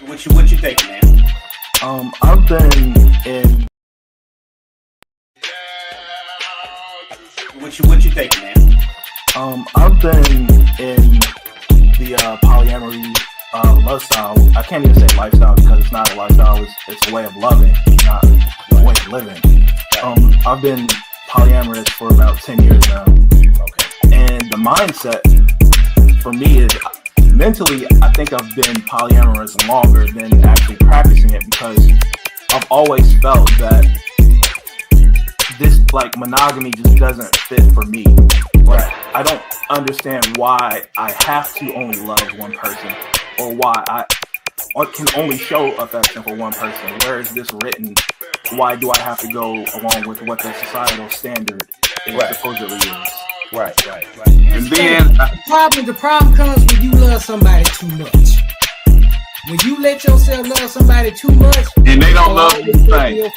What you thinking, man? I've been in. What you thinking, man? I've been in the polyamory lifestyle. I can't even say lifestyle because it's not a lifestyle. It's a way of loving, not a way of living. I've been polyamorous for about 10 years now. Okay. And the mindset for me is mentally, I think I've been polyamorous longer than actually practicing it because I've always felt that this monogamy just doesn't fit for me. Right. I don't understand why I have to only love one person or why I can only show affection for one person. Where is this written? Why do I have to go along with what the societal standard supposedly is? Right. And then the problem comes when you love somebody too much. When you let yourself love somebody too much, and they don't love you the same.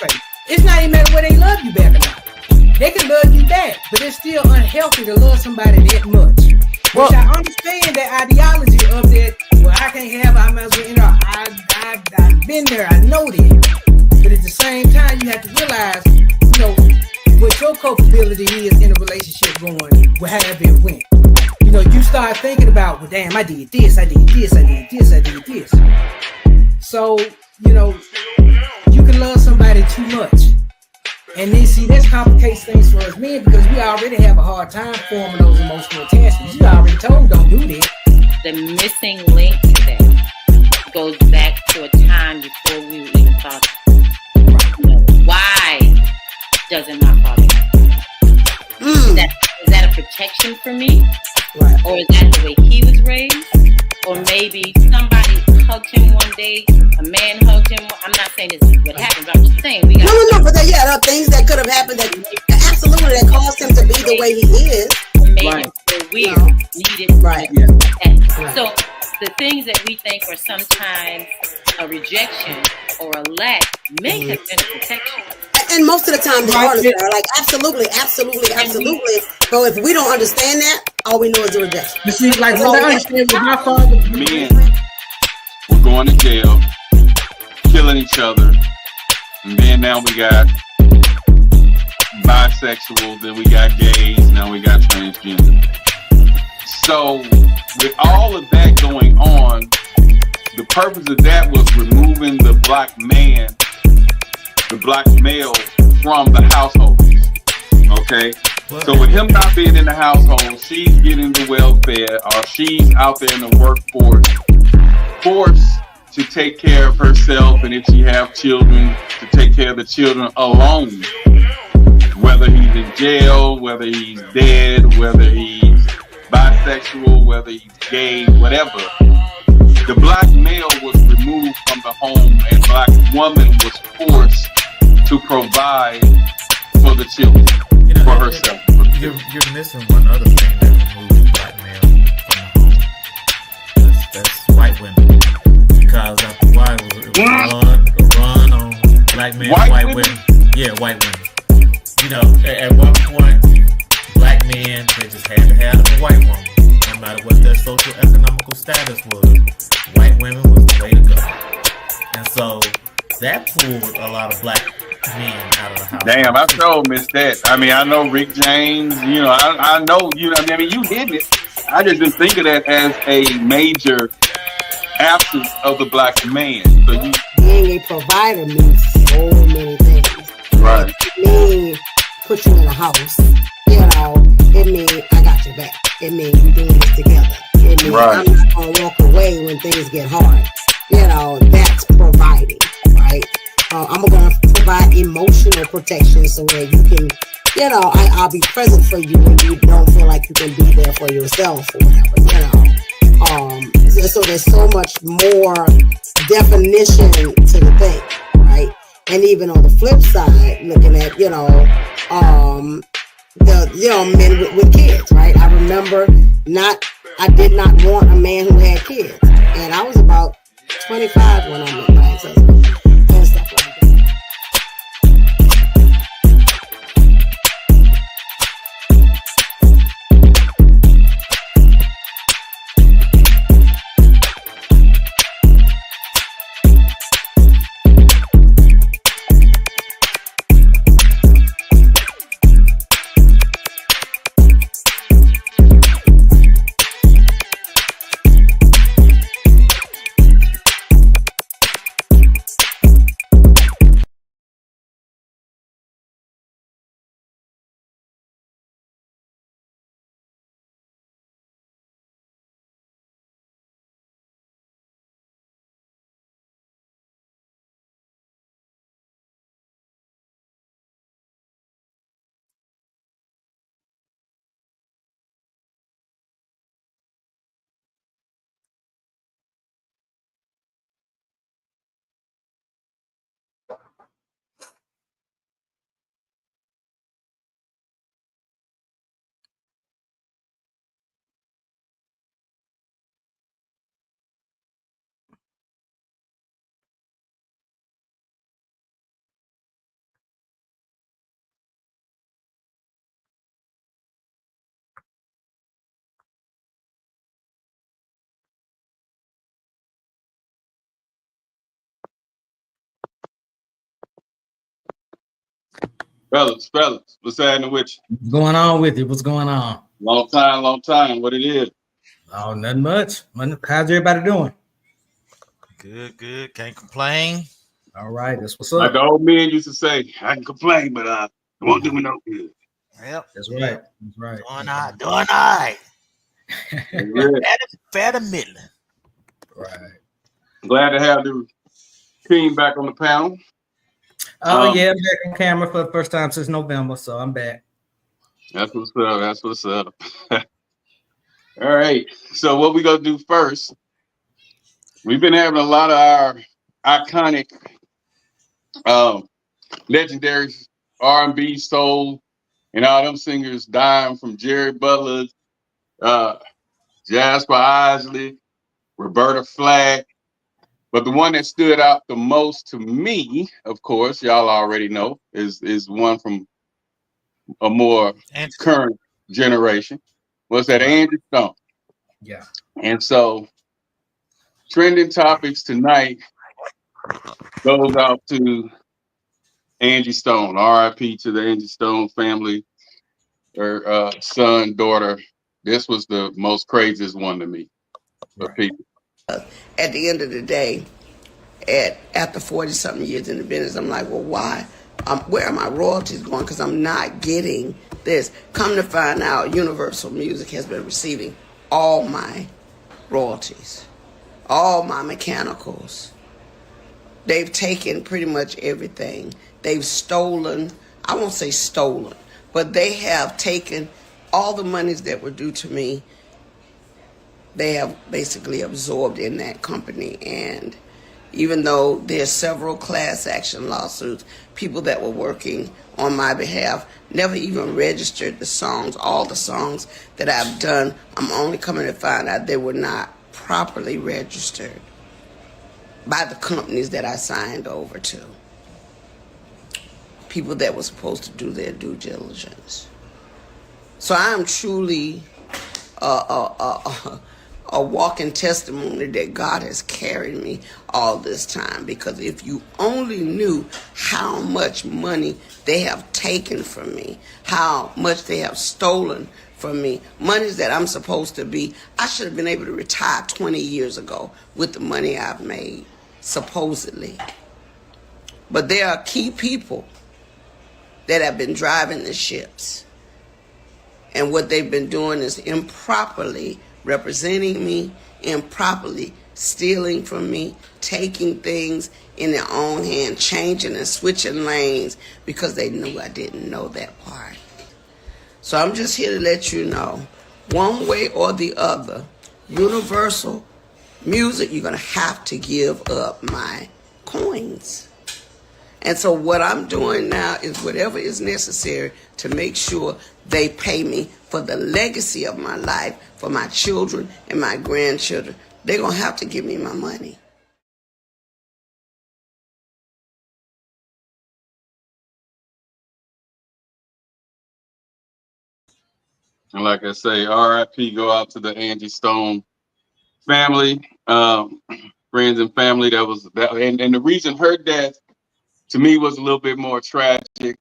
It's not even matter whether they love you back or not. They can love you back, but it's still unhealthy to love somebody that much. Which I understand that ideology of that. Well, I can't have. I might as well. I've been there. I know that. But at the same time, you have to realize, what your culpability is in a relationship going, however it went. You start thinking about, well, damn, I did this, I did this, I did this, I did this. So, you can love somebody too much. And then, that complicates things for us men because we already have a hard time forming those emotional attachments. You already told don't do that. The missing link to that goes back to a time before we even thought, why doesn't my father like is that a protection for me? Right. Or is that the way he was raised? Or maybe somebody hugged him one day, a man hugged him. I'm not saying this is what happened, but I'm just saying we got but there are things that could have happened that absolutely that caused him to be the way he is. Made him feel weird, needed. Right. So the things that we think are sometimes a rejection or a lack may have been a protection. And most of the time they are like absolutely. So if we don't understand that, all we know is a rejection. You see, what I understand with my father, men were going to jail, killing each other, and then now we got bisexual, then we got gays, now we got transgender. So with all of that going on, the purpose of that was removing the black man, the black male from the household. Okay? So with him not being in the household, she's getting the welfare, or she's out there in the workforce, forced to take care of herself, and if she have children, to take care of the children alone. Whether he's in jail, whether he's dead, whether he's bisexual, whether he's gay, whatever. The black male was removed from the home, and black woman was forced to provide for the children, for herself. You're missing one other thing that removes black male from the home. That's white women. Because after a while, it was a run on black men, white women. Yeah, white women. At one point, black men, they just had to have a white woman. No matter what their social economical status was, white women was the way to go. And so that pulled a lot of black men out of the house. Damn, I sure missed that. I mean, I know Rick James, I know, you did it. I just didn't think of that as a major absence of the black man. So being a provider means so many things. Right. It means put you in a house. It means I got your back. It means we're doing this together. It means I'm not gonna walk away when things get hard. That's providing, right? I'm gonna provide emotional protection so that you can, I'll be present for you when you don't feel like you can be there for yourself or whatever, so there's so much more definition to the thing, right? And even on the flip side, looking at, men with kids, right? I remember I did not want a man who had kids. And I was about 25 when I met my ex-husband and stuff like that. Fellas, what's happening with you? What's going on with you? What's going on? Long time. What it is? Oh, nothing much. How's everybody doing? Good. Can't complain. All right, that's what's Like up. the old men used to say, I can complain, but it won't do me no good. Yep. That's right. That's right. Doing all right. Really. Fair to middling. Right. Glad to have the team back on the panel. Oh yeah, I'm back on camera for the first time since November, so I'm back. That's what's up. All right. So what we gonna do first? We've been having a lot of our iconic, legendary R&B, soul, and all them singers dying, from Jerry Butler, uh, Jasper Isley, Roberta Flack. But the one that stood out the most to me, of course, y'all already know, is one from a more current generation. Was that Angie Stone? Yeah. And so, trending topics tonight goes out to Angie Stone. R.I.P. to the Angie Stone family, her son, daughter. This was the most craziest one to me for people. At the end of the day, after 40-something years in the business, I'm like, well, why? Where are my royalties going? Because I'm not getting this. Come to find out, Universal Music has been receiving all my royalties, all my mechanicals. They've taken pretty much everything. They've stolen, I won't say stolen, but they have taken all the monies that were due to me. They have basically absorbed in that company. And even though there's several class action lawsuits, people that were working on my behalf never even registered the songs. All the songs that I've done, I'm only coming to find out they were not properly registered by the companies that I signed over to. People that were supposed to do their due diligence. So I am truly a walking testimony that God has carried me all this time. Because if you only knew how much money they have taken from me, how much they have stolen from me, monies that I'm supposed to be, I should have been able to retire 20 years ago with the money I've made, supposedly. But there are key people that have been driving the ships. And what they've been doing is improperly representing me, improperly stealing from me, taking things in their own hand, changing and switching lanes because they knew I didn't know that part. So I'm just here to let you know, one way or the other, Universal Music, you're going to have to give up my coins. And so what I'm doing now is whatever is necessary to make sure they pay me for the legacy of my life, for my children and my grandchildren. They're going to have to give me my money. And like I say, R.I.P. go out to the Angie Stone family, friends and family. That was that, and the reason her death to me was a little bit more tragic,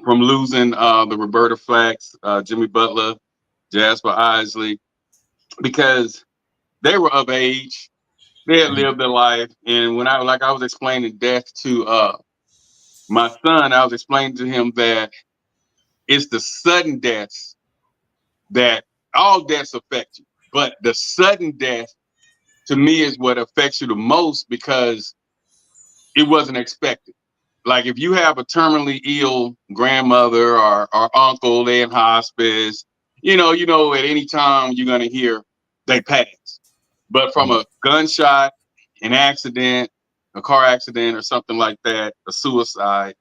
from losing the Roberta Flacks, Jimmy Butler, Jasper Isley, because they were of age, they had lived their life, and when I was explaining death to my son, I was explaining to him that it's the sudden deaths that all deaths affect you, but the sudden death to me is what affects you the most because it wasn't expected. Like if you have a terminally ill grandmother or uncle, they in hospice, at any time you're gonna hear they pass. But from a gunshot, an accident, a car accident, or something like that, a suicide,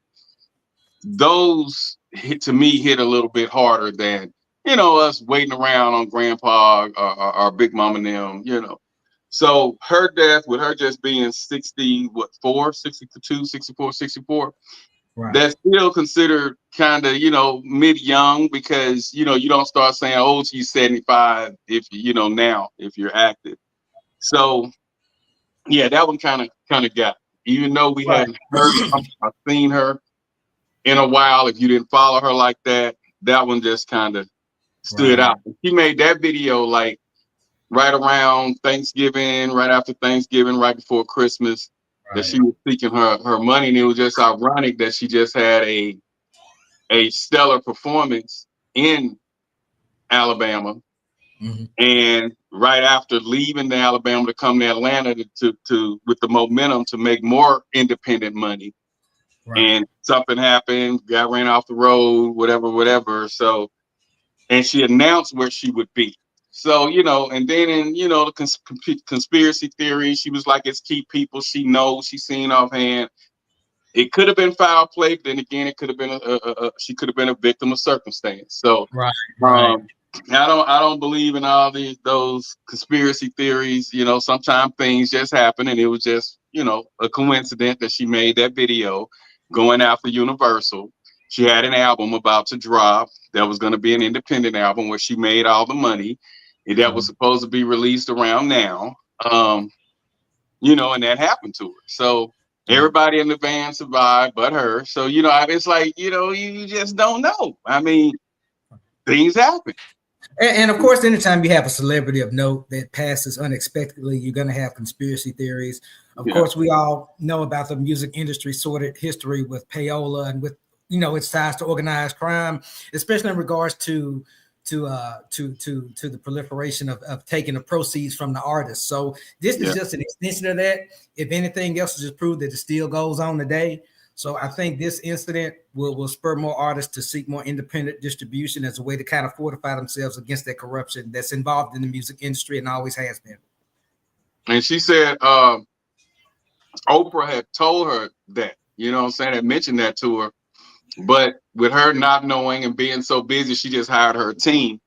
those to me hit a little bit harder than us waiting around on grandpa or big mom and them. So her death, with her just being 64, Right. that's still considered kind of mid young, because you don't start saying, oh, she's 75 if now if you're active. So yeah, that one kind of got, even though we Right. hadn't heard, I've seen her. in a while. If you didn't follow her like that, that one just kind of stood out. She made that video like right around Thanksgiving, right after Thanksgiving, right before Christmas, that she was seeking her money. And it was just ironic that she just had a stellar performance in Alabama. Mm-hmm. And right after leaving the Alabama to come to Atlanta to with the momentum to make more independent money. And something happened, got ran off the road, whatever. So, and she announced where she would be. So, and then in, the conspiracy theory, she was like, it's key people she knows, she's seen offhand. It could have been foul play, but then again, it could have been she could have been a victim of circumstance. So, I don't believe in all those conspiracy theories. Sometimes things just happen, and it was just, a coincidence that she made that video going after Universal. She had an album about to drop that was going to be an independent album where she made all the money, and that was supposed to be released around now. And that happened to her. So everybody in the band survived but her. So, it's like, you just don't know. I mean, things happen. And of course, anytime you have a celebrity of note that passes unexpectedly, you're going to have conspiracy theories. Of course, we all know about the music industry sordid history with payola and with, its ties to organized crime, especially in regards to the proliferation of taking the proceeds from the artists. So this is just an extension of that. If anything else, is just prove that it still goes on today. So I think this incident will spur more artists to seek more independent distribution as a way to kind of fortify themselves against that corruption that's involved in the music industry and always has been. And she said Oprah had told her that, had mentioned that to her. But with her not knowing and being so busy, she just hired her team.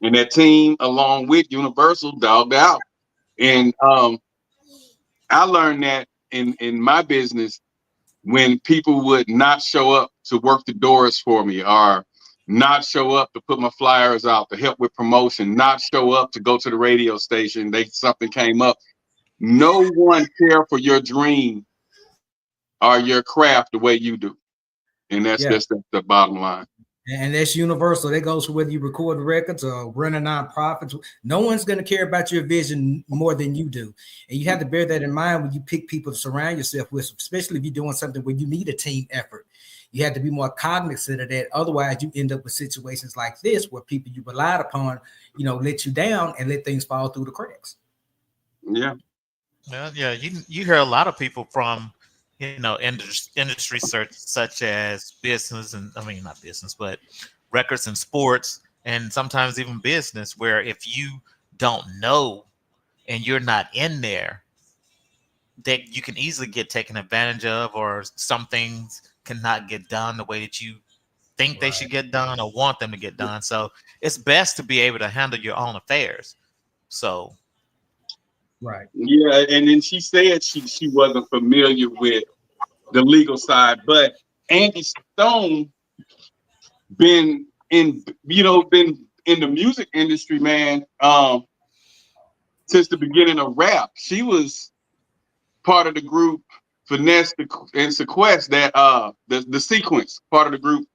And that team, along with Universal, dogged out. And I learned that in my business, when people would not show up to work the doors for me, or not show up to put my flyers out to help with promotion, not show up to go to the radio station, something came up. No one care for your dream or your craft the way you do. And that's just the bottom line. And that's universal. That goes for whether you record records or run a nonprofit. No one's going to care about your vision more than you do. And you have to bear that in mind when you pick people to surround yourself with, especially if you're doing something where you need a team effort. You have to be more cognizant of that. Otherwise, you end up with situations like this where people you relied upon, let you down and let things fall through the cracks. Yeah. Yeah. You hear a lot of people from, industry such as business and not business, but records and sports, and sometimes even business, where if you don't know and you're not in there, that you can easily get taken advantage of, or some things cannot get done the way that you think they should get done or want them to get done. So it's best to be able to handle your own affairs. So. Right. Yeah. And then she said she wasn't familiar with the legal side, but Andy Stone been in the music industry, man, since the beginning of rap. She was part of the group Finesse and Sequest, that the Sequence, part of the group.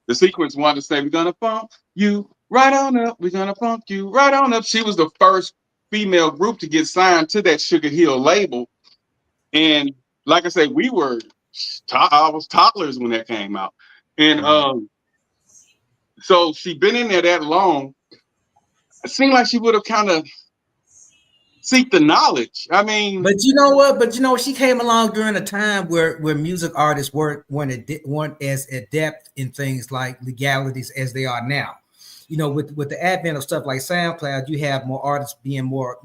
The Sequence wanted to say, we're gonna funk you right on up, we're gonna funk you right on up. She was the first female group to get signed to that Sugar Hill label. And like I said, I was toddlers when that came out. And so she'd been in there that long. It seemed like she would have kind of seek the knowledge. I mean, but you know what? She came along during a time where music artists weren't as adept in things like legalities as they are now. With the advent of stuff like SoundCloud, you have more artists being more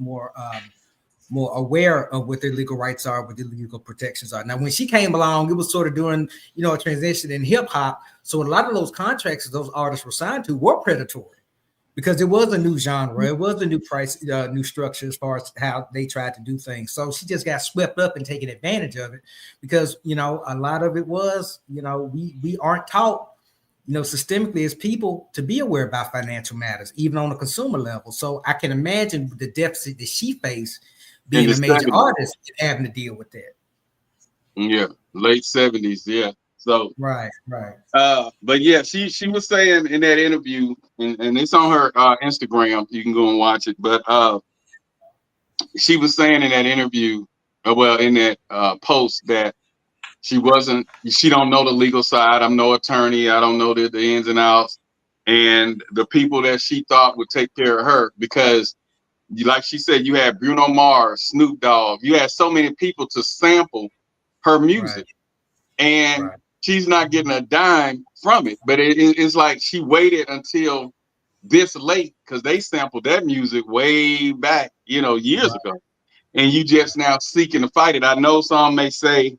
aware of what their legal rights are, what their legal protections are. Now, when she came along, it was sort of during, a transition in hip hop. So a lot of those contracts that those artists were signed to were predatory because it was a new genre. It was a new price, new structure as far as how they tried to do things. So she just got swept up and taken advantage of it because, a lot of it was, we aren't taught, systemically as people to be aware about financial matters, even on a consumer level. So I can imagine the deficit that she faced being a major artist and having to deal with that. Yeah, late 70s, yeah. So Right. but yeah, she was saying in that interview, and it's on her Instagram. You can go and watch it. But she was saying in that interview, in that post, that she don't know the legal side. I'm no attorney. I don't know the ins and outs. And the people that she thought would take care of her, because like she said, you had Bruno Mars, Snoop Dogg. You had so many people to sample her music. And she's not getting a dime from it. But it's like she waited until this late, because they sampled that music way back, years ago. And you just now seeking to fight it. I know some may say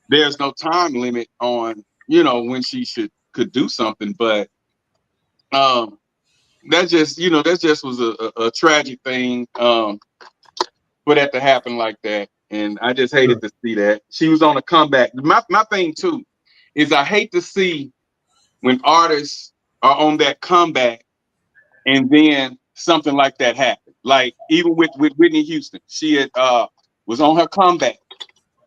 there's no time limit on, when she could do something, but that just was a tragic thing, for that to happen like that. And I just hated to see that. She was on a comeback. My thing too is I hate to see when artists are on that comeback and then something like that happened. Like even with Whitney Houston, she had was on her comeback,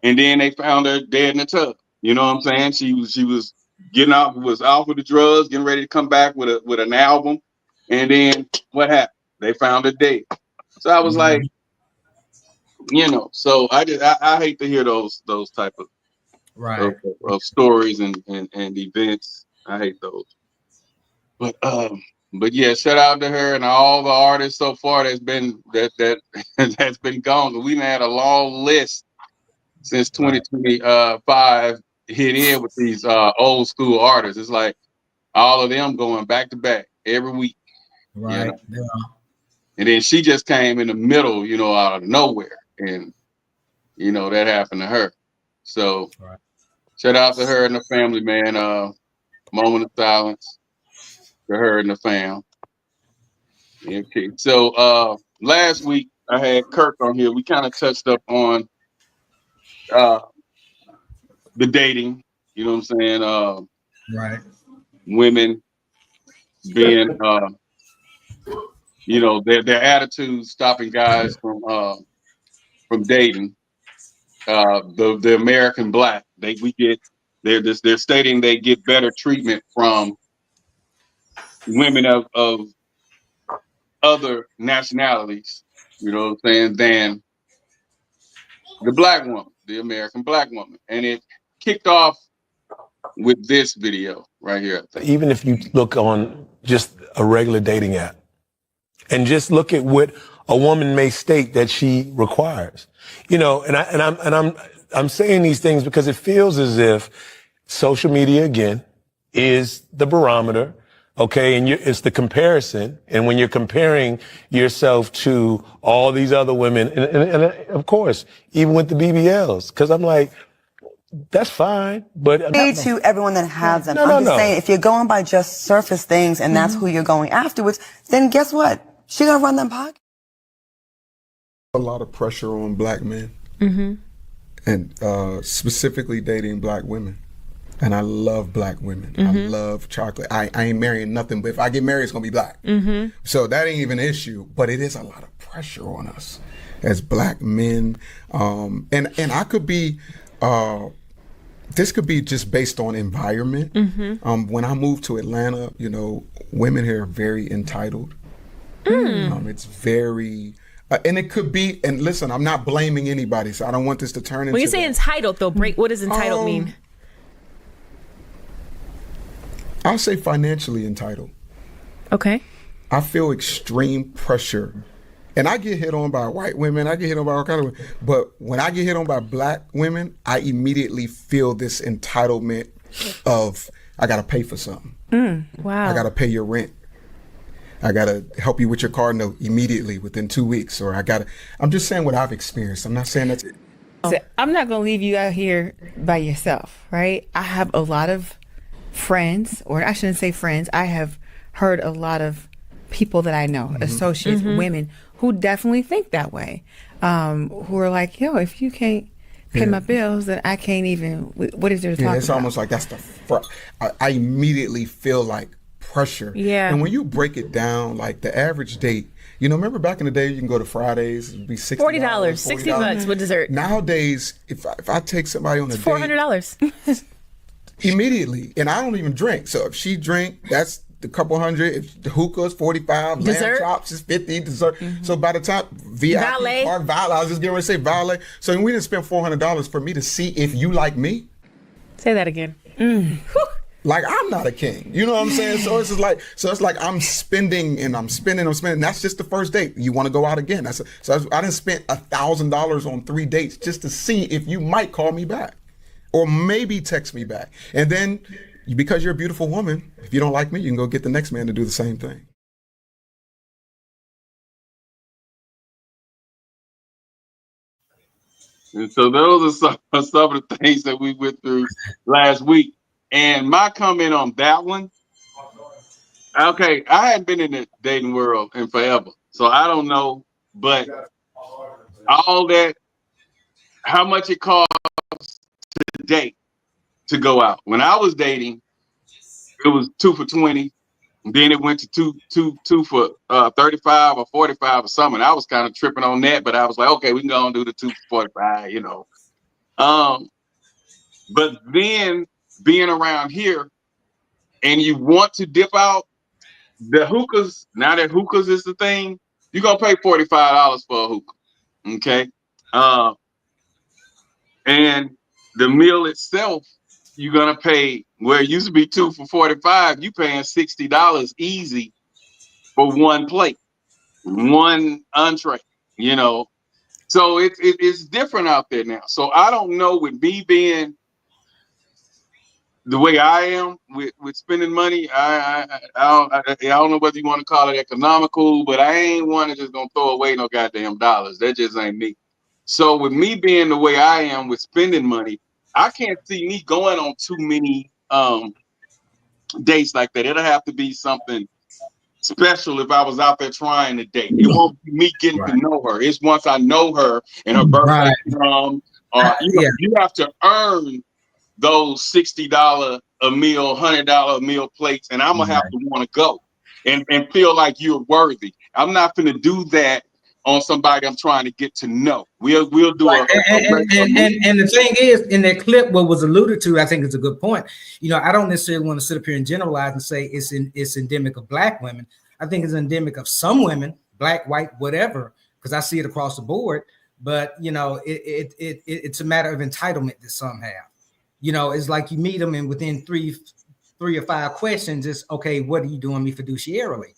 and then they found her dead in the tub. You know what I'm saying? She was was off with the drugs, getting ready to come back with an album, and then what happened? They found her dead. So I was like, so I hate to hear those type of stories and events. I hate those. But yeah, shout out to her and all the artists so far that's been that's been gone. We've had a long list since 2025 hit in with these old school artists. It's like all of them going back to back every week. Right. Yeah. And then she just came in the middle, out of nowhere. And that happened to her. So shout out to her and the family, man. Moment of silence to her and the fam. Okay. So last week I had Kirk on here. We kind of touched up on the dating, you know what I'm saying? Right. Women being their attitudes stopping guys from dating. The American black, they're stating they get better treatment from women of other nationalities, you know what I'm saying, than the black woman, the American black woman. And it kicked off with this video right here. Even if you look on just a regular dating app and just look at what a woman may state that she requires, I'm saying these things because it feels as if social media again is the barometer. Okay, and it's the comparison, and when you're comparing yourself to all these other women, and of course, even with the BBLs, because I'm like, that's fine, but to everyone that has them. I'm just saying, if you're going by just surface things and that's who you're going afterwards, then guess what? She gonna run them pockets. A lot of pressure on black men, and specifically dating black women. And I love black women. I love chocolate. I ain't marrying nothing, but if I get married, it's gonna be black. So that ain't even an issue, but it is a lot of pressure on us as black men. And I could be, this could be just based on environment. When I moved to Atlanta, women here are very entitled. It's very, and it could be, and listen, I'm not blaming anybody, so I don't want this to turn into. When you say entitled, though, what does entitled mean? I'll say financially entitled. Okay. I feel extreme pressure. And I get hit on by white women. I get hit on by all kinds of women. But when I get hit on by black women, I immediately feel this entitlement of, I got to pay for something. Wow. I got to pay your rent. I got to help you with your car note immediately within 2 weeks. Or I'm just saying what I've experienced. I'm not saying that's it. So I'm not going to leave you out here by yourself, right? I have a lot of friends, or I shouldn't say friends, I have heard a lot of people that I know, associates, women, who definitely think that way, who are like, yo, if you can't pay my bills, then I can't even, what is there to talk about? It's almost like that's I immediately feel like pressure. Yeah. And when you break it down, like the average date, remember back in the day, you can go to Fridays, it'd be $60, $40, $60 with dessert. Nowadays, if I take somebody on a $400. immediately. And I don't even drink. So if she drink, that's the couple hundred. If the hookah is 45, lamb chops is 50, dessert. So by the time VIP Valet. or valet, I was just getting ready to say valet. So we didn't spend $400 for me to see if you like me. Say that again. Like I'm not a king, you know what I'm saying? So it's just like, I'm spending. That's just the first date. You want to go out again? I didn't spend $1,000 on 3 dates just to see if you might call me back, or maybe text me back. And then, because you're a beautiful woman, if you don't like me, you can go get the next man to do the same thing. And so those are some of the things that we went through last week. And my comment on that one, okay, I hadn't been in the dating world in forever, so I don't know, but all that, how much it costs to date, to go out. When I was dating, it was 2 for $20. Then it went to two for 35 or 45 or something. I was kind of tripping on that, but I was like, okay, we can go and do the 2 for 45, you know. But then being around here, and you want to dip out, the hookahs, now that hookahs is the thing, you're gonna pay $45 for a hookah. Okay. And the meal itself, you're gonna pay, where it used to be 2 for $45, you paying $60 easy for one plate, one entree, you know. So it's different out there now. So I don't know, with me being the way I am with spending money, I don't know whether you want to call it economical, but I ain't one to just gonna throw away no goddamn dollars. That just ain't me. So with me being the way I am with spending money, I can't see me going on too many dates like that. It'll have to be something special if I was out there trying to date. It won't be me getting to know her. It's once I know her and her birthday come, or you have to earn those $60 a meal, $100 a meal plates, and I'm gonna have to want to go and feel like you're worthy. I'm not gonna do that on somebody I'm trying to get to know. We'll do and the thing is, in that clip, what was alluded to, I think is a good point. You know, I don't necessarily want to sit up here and generalize and say it's endemic of Black women. I think it's endemic of some women, Black, white, whatever, because I see it across the board. But you know, it's a matter of entitlement that some have. You know, it's like you meet them, and within three or five questions, it's okay, what are you doing me fiduciarily?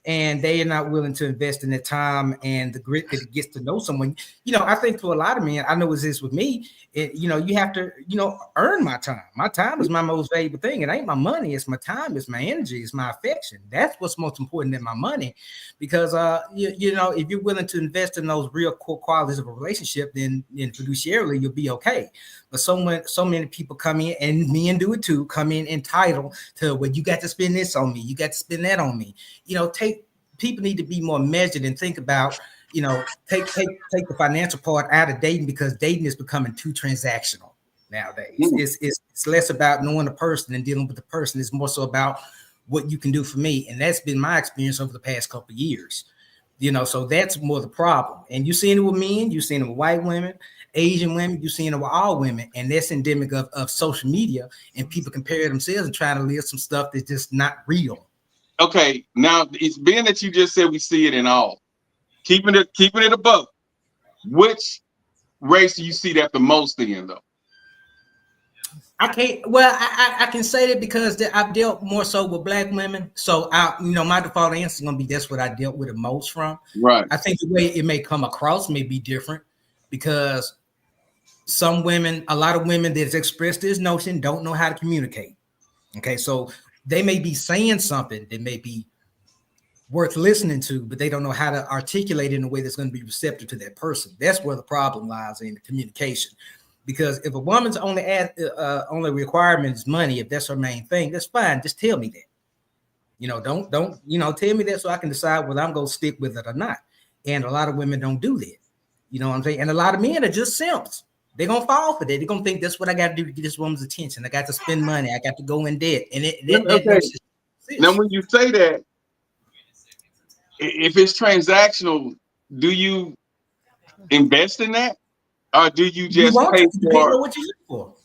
And they are not willing to invest in the time and the grit that it gets to know someone. You know, I think for a lot of men, I know it's this with me, you know, you have to, you know, earn my time. My time is my most valuable thing. It ain't my money. It's my time. It's my energy. It's my affection. That's what's most important than my money. Because, you know, if you're willing to invest in those real core qualities of a relationship, then fiduciarily, you'll be okay. But so many people come in, and men do it too, come in entitled to, well, you got to spend this on me. You got to spend that on me. You know, people need to be more measured and think about, you know, take the financial part out of dating, because dating is becoming too transactional nowadays. It's less about knowing the person and dealing with the person. It's more so about what you can do for me. And that's been my experience over the past couple of years. You know, so that's more the problem. And you've seen it with men, you've seen it with white women, Asian women, you've seen it with all women. And that's endemic of social media, and people compare themselves and trying to live some stuff that's just not real. Okay, now it's being that you just said we see it in all. Keeping it above. Which race do you see that the most in, though? I can't. Well, I can say that because I've dealt more so with Black women. So my default answer is gonna be that's what I dealt with the most from. Right. I think the way it may come across may be different, because some women, a lot of women that's expressed this notion don't know how to communicate. Okay, so they may be saying something that may be worth listening to, but they don't know how to articulate it in a way that's going to be receptive to that person. That's where the problem lies, in the communication. Because if a woman's only requirement is money, if that's her main thing, that's fine. Just tell me that. You know, don't tell me that so I can decide whether I'm going to stick with it or not. And a lot of women don't do that. You know what I'm saying? And a lot of men are just simps. They're going to fall for that. They're going to think that's what I got to do to get this woman's attention. I got to spend money. I got to go in debt. And now, when you say that, if it's transactional, do you invest in that, or do you just pay for what you look for?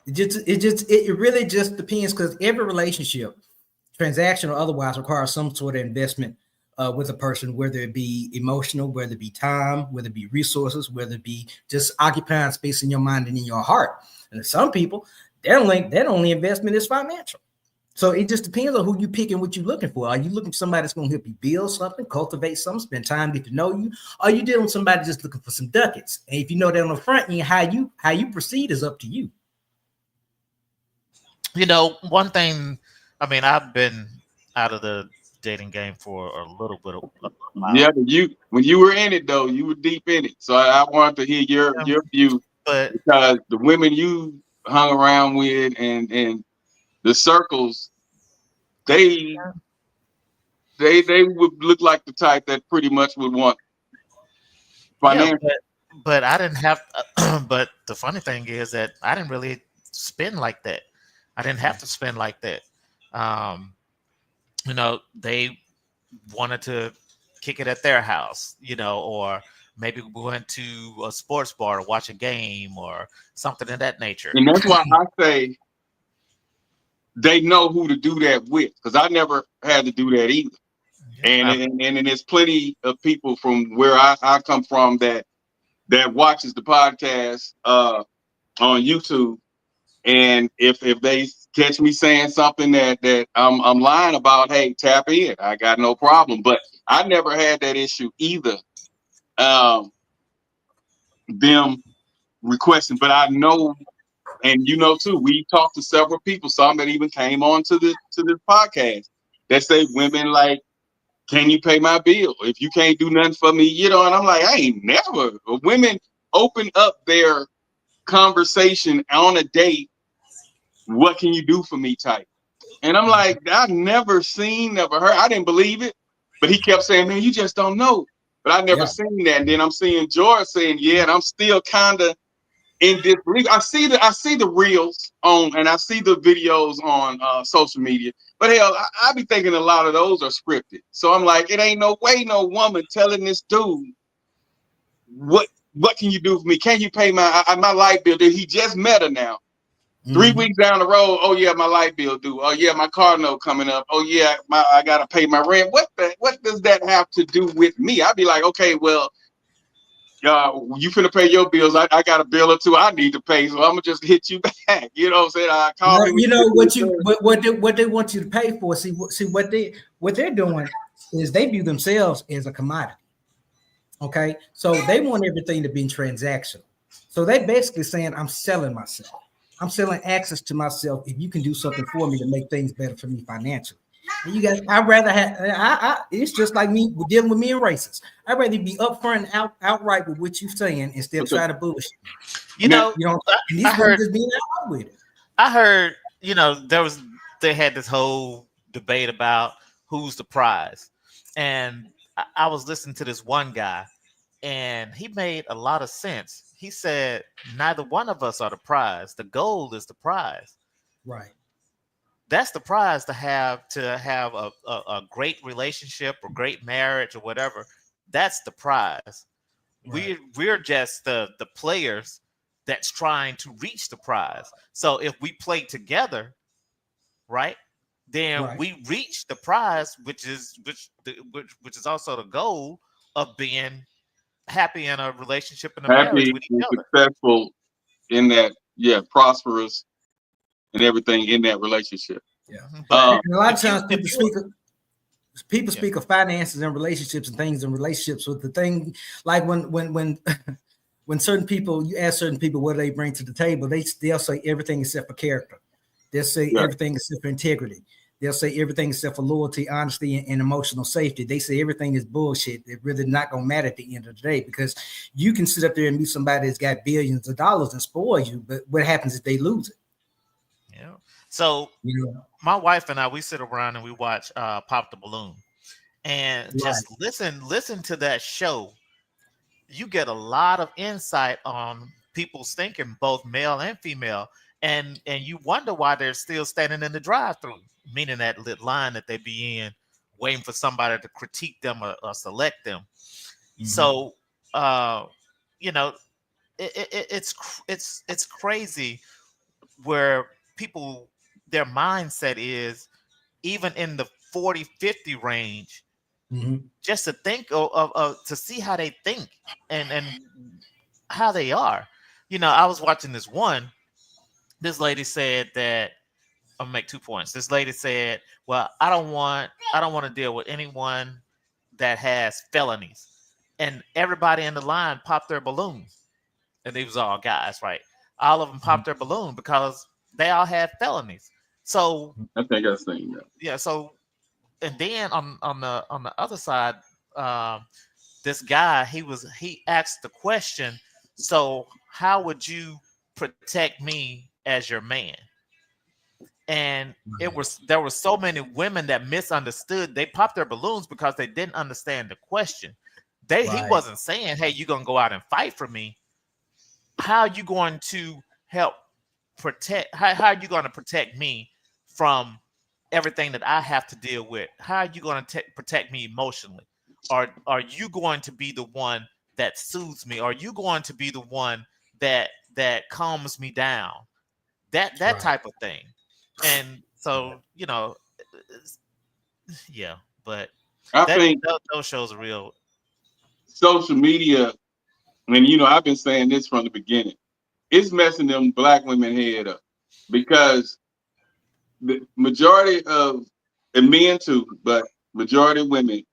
It really just depends because every relationship, transaction or otherwise, requires some sort of investment with a person, whether it be emotional, whether it be time, whether it be resources, whether it be just occupying space in your mind and in your heart. And some people, their only investment is financial. So it just depends on who you pick and what you're looking for. Are you looking for somebody that's going to help you build something, cultivate something, spend time, get to know you? Or are you dealing with somebody just looking for some ducats? And if you know that on the front end, how you proceed is up to you. You know, one thing, I mean, I've been out of the dating game for a little bit of a while. Yeah, but when you were in it though, you were deep in it. So I wanted to hear your view, but because the women you hung around with and the circles, they would look like the type that pretty much would want financial. Yeah, but I didn't have. But the funny thing is that I didn't really spend like that. I didn't have to spend like that. You know, they wanted to kick it at their house, you know, or maybe we went to a sports bar to watch a game or something of that nature. And that's why I say they know who to do that with, because I never had to do that either. And there's plenty of people from where I come from that watches the podcast on YouTube, and if they catch me saying something that I'm lying about, hey, tap in. I got no problem. But I never had that issue either. Them requesting, but I know, and you know too, we talked to several people, some that even came on to this podcast, that say women like, can you pay my bill? If you can't do nothing for me, you know, and I'm like, I ain't never. Women open up their conversation on a date, what can you do for me type. And I'm like, I've never heard, I didn't believe it. But he kept saying, man, you just don't know. But I never seen that. And then I'm seeing George saying, yeah, and I'm still kind of in disbelief. I see the reels on, and I see the videos on social media. But hell, I be thinking a lot of those are scripted. So I'm like, it ain't no way no woman telling this dude, what can you do for me? Can you pay my light bill? He just met her now. 3 weeks down the road, oh yeah, my light bill due. Oh yeah, my car note coming up. Oh yeah, I gotta pay my rent. What does that have to do with me? I'd be like, okay, well, you finna pay your bills. I got a bill or two I need to pay, so I'm gonna just hit you back. You know what I'm saying? You know what they want you to pay for. See what they're doing is they view themselves as a commodity. Okay, so they want everything to be transactional. So they basically saying, I'm selling myself. I'm selling access to myself. If you can do something for me to make things better for me financially. And you guys, I'd rather have. It's just like me dealing with me and racists. I'd rather be upfront and outright with what you're saying instead of trying to bullshit. You know, and these I heard just being out with it. I heard, you know, they had this whole debate about who's the prize, and I was listening to this one guy, and he made a lot of sense. He said, neither one of us are the prize. The goal is the prize. Right. That's the prize, to have a great relationship or great marriage or whatever. That's the prize. Right. We're just the players that's trying to reach the prize. So if we play together, right, then we reach the prize, which is also the goal of being happy in a relationship and a marriage with each other. Successful in that, prosperous and everything in that relationship. Yeah. But a lot of times people speak of finances and relationships and things in relationships with the thing, like when when certain people, you ask certain people what they bring to the table, they'll say everything except for character. They'll say everything except for integrity. They'll say everything except for loyalty, honesty, and emotional safety. They say everything is bullshit. It's really not going to matter at the end of the day, because you can sit up there and meet somebody that's got billions of dollars and spoil you, but what happens if they lose it? Yeah. So my wife and I, we sit around and we watch Pop the Balloon, and just listen to that show. You get a lot of insight on people's thinking, both male and female, and you wonder why they're still standing in the drive-thru, meaning that line that they be in, waiting for somebody to critique them or select them. Mm-hmm. So, it's crazy where people, their mindset is even in the 40, 50 range, just to think of to see how they think and how they are. I was watching this lady said that, I'll make 2 points. This lady said, well, I don't want to deal with anyone that has felonies. And everybody in the line popped their balloon. And they was all guys, right? All of them popped their balloon because they all had felonies. So I think I've seen that. yeah, so and then on the other side, this guy, he asked the question, so how would you protect me as your man? And there were so many women that misunderstood. They popped their balloons because they didn't understand the question. He wasn't saying, hey, you're gonna go out and fight for me. How are you going to help protect? How are you going to protect me from everything that I have to deal with? How are you going to protect me emotionally? Are you going to be the one that soothes me? Are you going to be the one that calms me down? That type of thing. And so, yeah, but I think those shows are real. Social media, and I've been saying this from the beginning, it's messing them black women head up, because the majority of, and men too, but majority of women,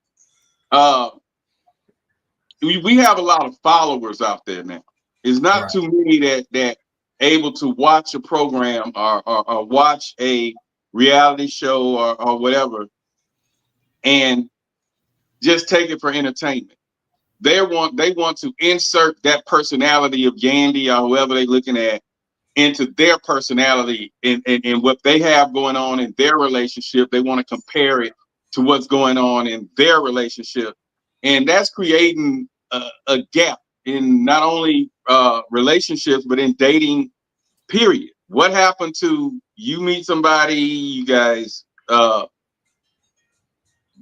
we have a lot of followers out there now. It's not too many that able to watch a program or watch a reality show or whatever and just take it for entertainment. They want to insert that personality of Yandy or whoever they're looking at into their personality and what they have going on in their relationship. They want to compare it to what's going on in their relationship. And that's creating a gap in not only relationships, but in dating, period. What happened to you meet somebody, you guys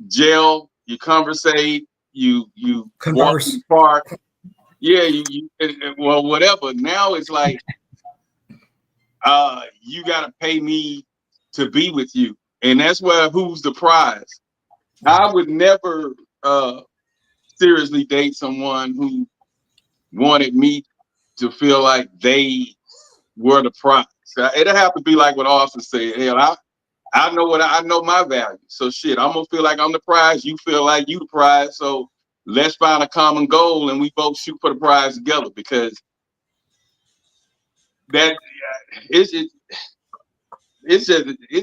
gel, you conversate, you walk in the park. Yeah, well, whatever. Now it's like, you gotta pay me to be with you. And that's where, who's the prize? I would never seriously date someone who wanted me to feel like they were the prize. It'll have to be like what Austin said. Hell, I know my value. So shit, I'm gonna feel like I'm the prize. You feel like you the prize. So let's find a common goal and we both shoot for the prize together, because that it's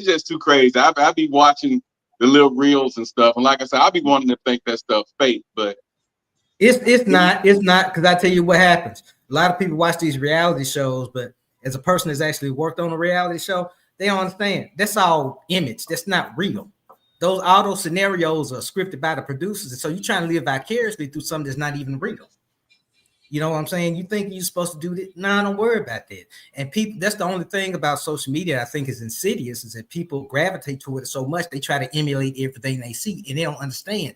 just too crazy. I be watching the little reels and stuff, and like I said, I be wanting to think that stuff fake, but it's not because I tell you what happens. A lot of people watch these reality shows, but as a person that's actually worked on a reality show, they don't understand that's all image. That's not real. All those scenarios are scripted by the producers, and so you're trying to live vicariously through something that's not even real. You know what I'm saying? You think you're supposed to do that? Nah, don't worry about that. And people, that's the only thing about social media I think is insidious, is that people gravitate toward it so much they try to emulate everything they see, and they don't understand.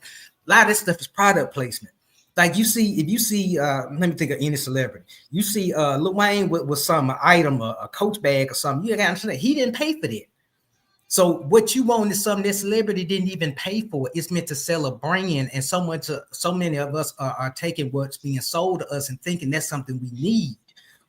A lot of this stuff is product placement. Like if you see, let me think of any celebrity. You see Lil Wayne with some item, a Coach bag or something. You gotta understand he didn't pay for that. So what you want is something that celebrity didn't even pay for. It's meant to sell a brand, and so many of us are taking what's being sold to us and thinking that's something we need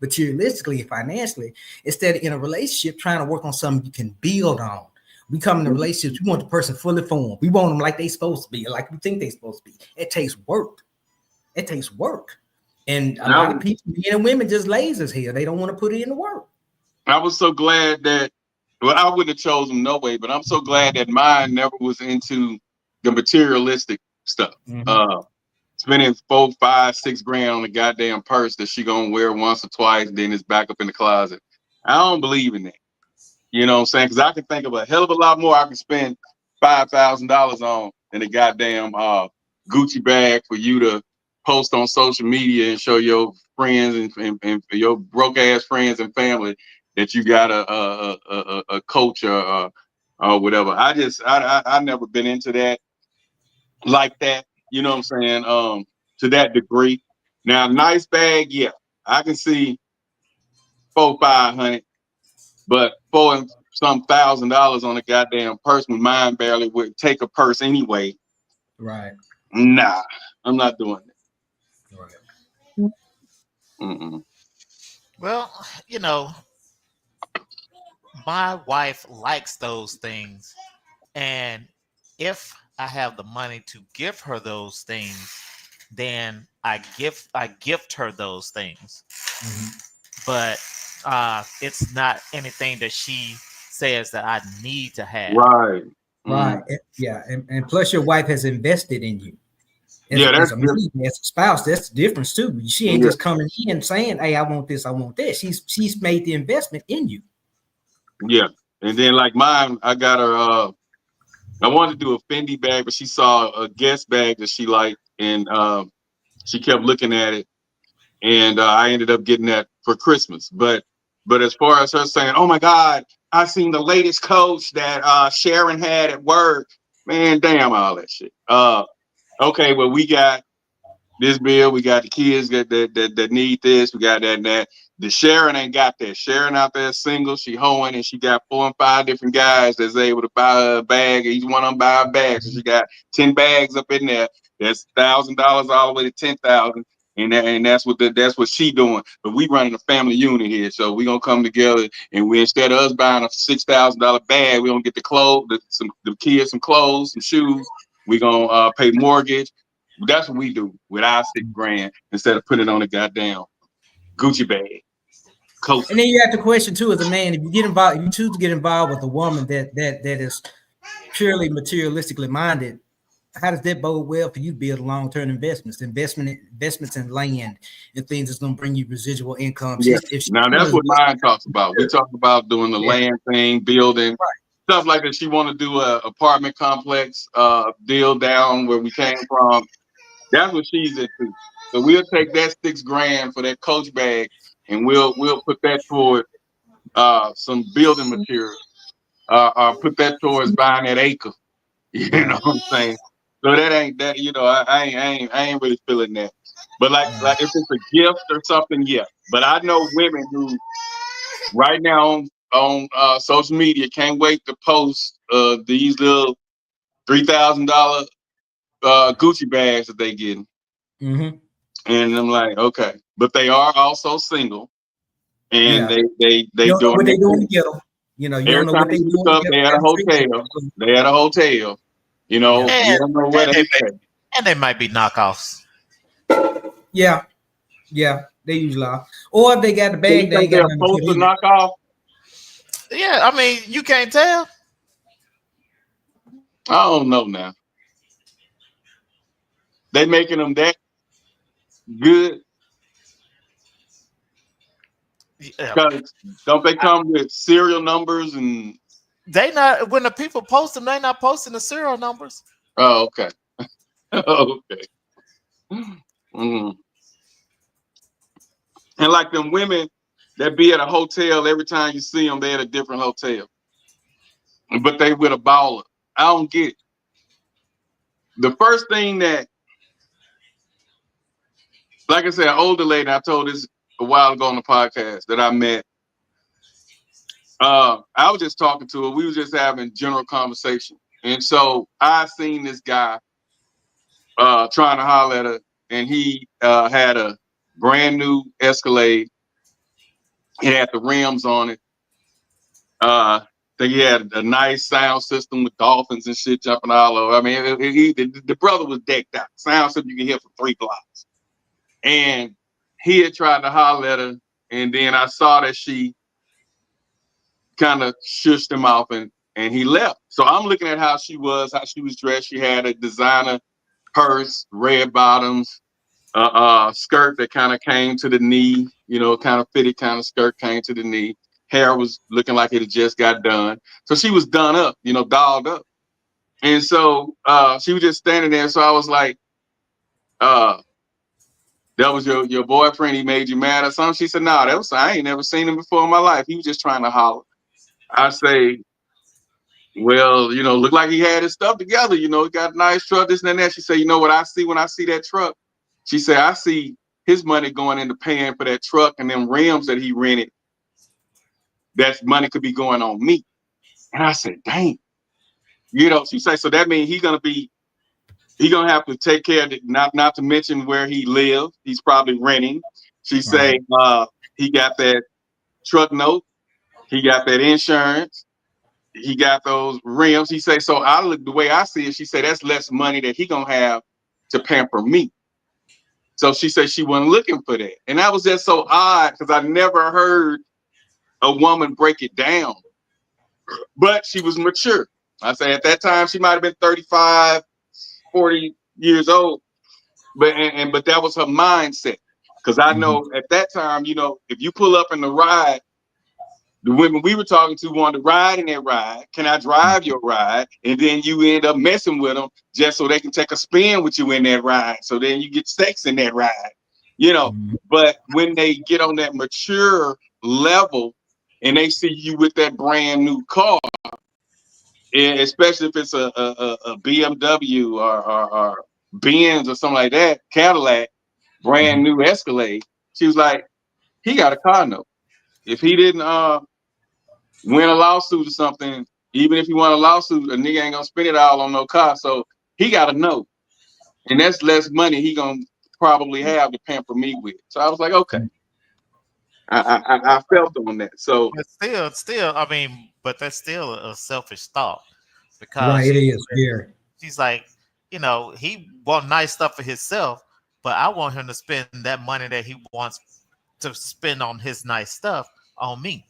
materialistically and financially, instead of in a relationship trying to work on something you can build on. We come into relationships, we want the person fully formed. We want them like they're supposed to be, like we think they're supposed to be. It takes work. It takes work. And a lot of people, men and women, just lazy as hell. They don't want to put it in the work. I was so glad that, well, I wouldn't have chosen no way, but I'm so glad that mine never was into the materialistic stuff. Spending $4, $5, $6 grand on a goddamn purse that she gonna wear once or twice, then it's back up in the closet. I don't believe in that. You know what I'm saying? Because I can think of a hell of a lot more I can spend $5,000 on than a goddamn Gucci bag for you to post on social media and show your friends and your broke ass friends and family that you got a coach or whatever. I never been into that like that. You know what I'm saying? To that degree. Now, nice bag, yeah, I can see 400, 500. But some $1,000 on a goddamn purse when mine barely would take a purse anyway. Right. Nah, I'm not doing it. Right. Mm-mm. Well, my wife likes those things, and if I have the money to give her those things, then I gift her those things. Mm-hmm. But it's not anything that she says that I need to have. Right. Right. Yeah. And plus your wife has invested in you. As, Yeah, as that's a man, as a spouse, that's the difference too. She ain't just coming in saying, "Hey, I want this, I want that." She's made the investment in you. Yeah. And then like mine, I got her I wanted to do a Fendi bag, but she saw a Guess bag that she liked, and she kept looking at it, and I ended up getting that for Christmas. But as far as her saying, "Oh my God, I seen the latest coach that Sharon had at work," man, damn all that shit. Okay, well we got this bill, we got the kids that need this, we got that and that. The Sharon ain't got that. Sharon out there single, she hoeing, and she got 4 and 5 different guys that's able to buy her a bag. Each one of them buy a bag, so she got 10 bags up in there. That's $1,000 all the way to 10,000, and that's what she doing. But we running a family unit here, so we gonna come together, and we, instead of us buying a $6,000 bag, we gonna get the kids some clothes, some shoes. We gonna pay mortgage. That's what we do with our $6,000 instead of putting it on a goddamn Gucci bag. And then you have to question too, as a man, if you get involved, if you choose to get involved with a woman that is purely materialistically minded, how does that bode well for you to build long-term investments in land and things that's going to bring you residual income? Yeah. Now that's what mine talks about. We talk about doing the land thing, building stuff like that. She want to do a apartment complex deal down where we came from. That's what she's into. So we'll take that $6,000 for that Coach bag, and we'll put that toward some building material. Put that towards buying that acre. You know what I'm saying? So that ain't that. I ain't really feeling that. But like if it's a gift or something, yeah. But I know women who right now on social media can't wait to post these little $3,000 Gucci bags that they getting. Mm-hmm. And I'm like, okay, but they are also single, and they you don't know what they doing together. You every don't know time what they they get doing up, they at a hotel. They at a hotel. You don't know where they stay. And they might be knockoffs. Yeah, they usually are. Or if they got the So you bag, they think ain't they're got nothing to supposed put to in it. knock off? Yeah, I mean, you can't tell. I don't know now. They making them that good? Because don't they come with serial numbers and? They not, when the people post them, they not posting the serial numbers. Oh, okay. Okay. Mm. And like them women that be at a hotel, every time you see them, they at a different hotel. But they with a baller. I don't get it. The first thing that, like I said, an older lady, I told this a while ago on the podcast that I met. I was just talking to her. We was just having general conversation. And so I seen this guy trying to holler at her, and he had a brand new Escalade. It had the rims on it. He had a nice sound system with dolphins and shit jumping all over. I mean, the brother was decked out. Sound system you can hear for 3 blocks. And he had tried to holler at her, and then I saw that she kind of shushed him off, and he left. So I'm looking at how she was dressed. She had a designer purse, red bottoms, skirt that kind of came to the knee, kind of fitted kind of skirt came to the knee. Hair was looking like it had just got done. So she was done up, dolled up. And so she was just standing there. So I was like, that was your boyfriend, he made you mad or something? She said, no, I ain't never seen him before in my life. He was just trying to holler. I say, well, looked like he had his stuff together, he got a nice truck, this and that. She said, you know what I see when I see that truck? She said, I see his money going into paying for that truck and them rims that he rented that money could be going on me. And I said, dang. She said, so that means he gonna have to take care of it, not to mention where he lives. He's probably renting. She say he got that truck note, he got that insurance, he got those rims. He say, so the way I see it, she said that's less money that he gonna have to pamper me. So she said she wasn't looking for that. And that was just so odd because I never heard a woman break it down. But she was mature. I say at that time she might have been 35, 40 years old. But that was her mindset. Because I know at that time, if you pull up in the ride, the women we were talking to wanted to ride in that ride. Can I drive your ride? And then you end up messing with them just so they can take a spin with you in that ride. So then you get sex in that ride, But when they get on that mature level and they see you with that brand new car, and especially if it's a BMW or Benz or something like that, Cadillac, brand new Escalade, she was like, he got a car note. If he didn't win a lawsuit or something, even if he won a lawsuit, a nigga ain't gonna spend it all on no car. So he got to know. And that's less money he gonna probably have to pamper me with. So I was like, okay. I felt on that. So but still, I mean, but that's still a selfish thought because Right, it is. she's like, he want nice stuff for himself, but I want him to spend that money that he wants to spend on his nice stuff on me.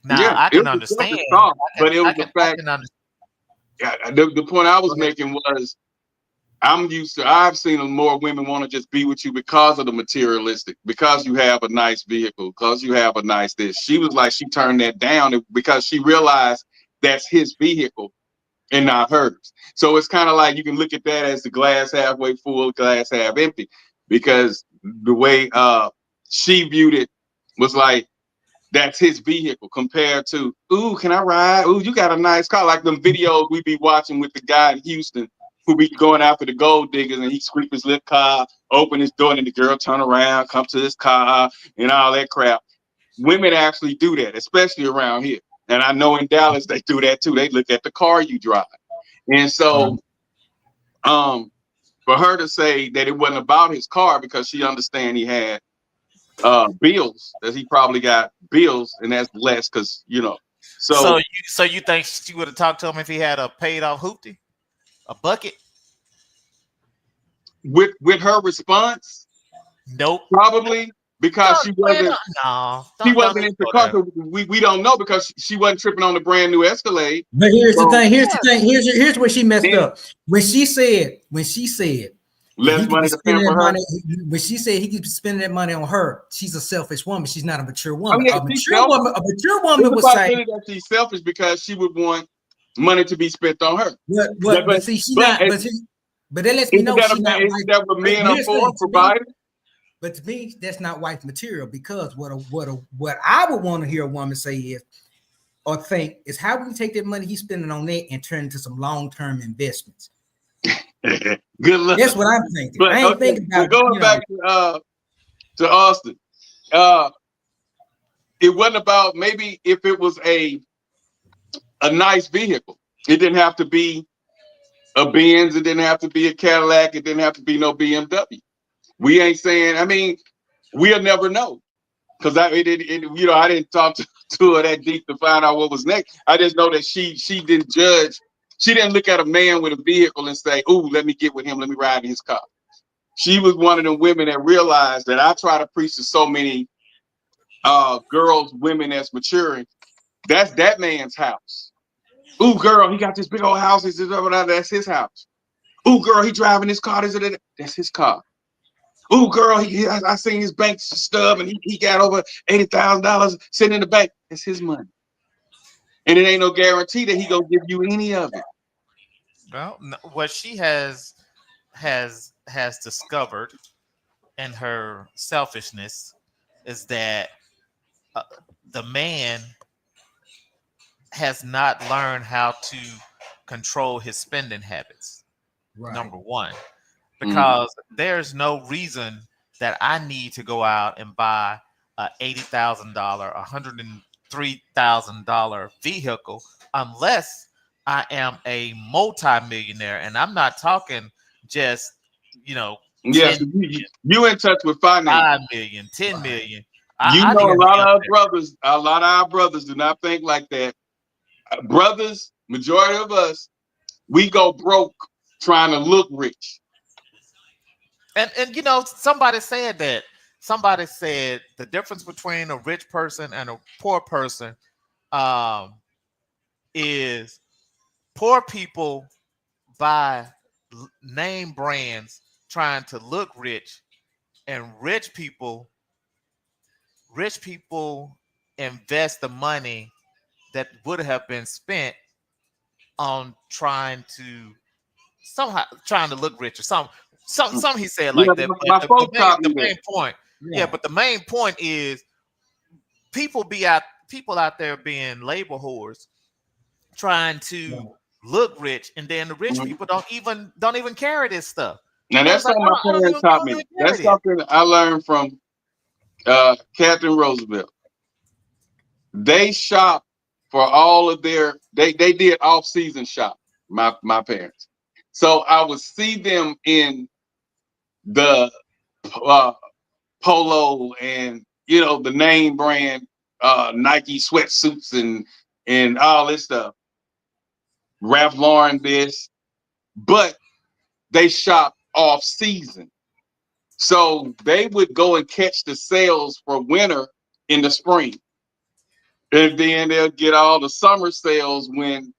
Now yeah, I it can was a understand, selfish thought, but it was the fact. The point I was making was I've seen more women want to just be with you because of the materialistic, because you have a nice vehicle, because you have a nice this. She was like, she turned that down because she realized that's his vehicle and not hers. So it's kind of like you can look at that as the glass halfway full, glass half empty, because the way she viewed it was like, that's his vehicle compared to, ooh, can I ride? Ooh, you got a nice car. Like them videos we be watching with the guy in Houston who be going after the gold diggers and he sweep his little car, open his door, and the girl turn around, come to his car, and all that crap. Women actually do that, especially around here. And I know in Dallas they do that too. They look at the car you drive. And so for her to say that it wasn't about his car because she understand he had bills, that he probably got bills, and that's less because So you think she would have talked to him if he had a paid off hoopty, a bucket? With her response, nope, probably because she wasn't into car. So we don't know because she wasn't tripping on the brand new Escalade. But here's the thing. Here's where she messed up. When she said less money to pay for her. When she said he could be spending that money on her, she's a selfish woman. She's not a mature woman. A mature woman would say that she's selfish because she would want money to be spent on her. But see, she's not. But that lets me know she's not. Isn't that what men are for? Providing. But to me, that's not wife material, because what I would want to hear a woman say is, or think, is how we can take that money he's spending on that and turn it into some long-term investments. Good luck. That's what I'm thinking. But, I ain't thinking about going back to Austin. It wasn't about, maybe if it was a nice vehicle. It didn't have to be a Benz. It didn't have to be a Cadillac. It didn't have to be no BMW. We ain't saying. I mean, we'll never know because I didn't talk to her that deep to find out what was next. I just know that she didn't judge. She didn't look at a man with a vehicle and say, "Ooh, let me get with him. Let me ride in his car." She was one of the women that realized that I try to preach to so many girls, women that's maturing. That's that man's house. Ooh, girl, he got this big old house. That's his house. Ooh, girl, he driving this car. That's his car. Ooh, girl, I seen his bank stub and he got over $80,000 sitting in the bank. That's his money. And it ain't no guarantee that he gonna give you any of it. Well, what she has discovered in her selfishness is that the man has not learned how to control his spending habits. Right. Number one, because there's no reason that I need to go out and buy a $80,000, $120,000, $3,000 vehicle unless I am a multimillionaire, and I'm not talking just, Yes, 10 you in touch with finance. 5 million, 10 million. You I know, need a to lot be of up our there. brothers, do not think like that. Brothers, majority of us, we go broke trying to look rich. And somebody said that. Somebody said the difference between a rich person and a poor person is poor people buy name brands trying to look rich, and rich people invest the money that would have been spent on trying to look rich or some he said Yeah, like that. my But folks taught me the that. main point, Yeah. but the main point is people out there being labor whores trying to look rich, and then the rich people don't even carry this stuff. Now I that's was like, something my I parents taught don't me. even carry That's this. something I learned from Captain Roosevelt. They shop for all of they did off-season shop, my parents. So I would see them in the polo and the name brand Nike sweatsuits and all this stuff. Ralph Lauren this, but they shop off season. So they would go and catch the sales for winter in the spring. And then they'll get all the summer sales when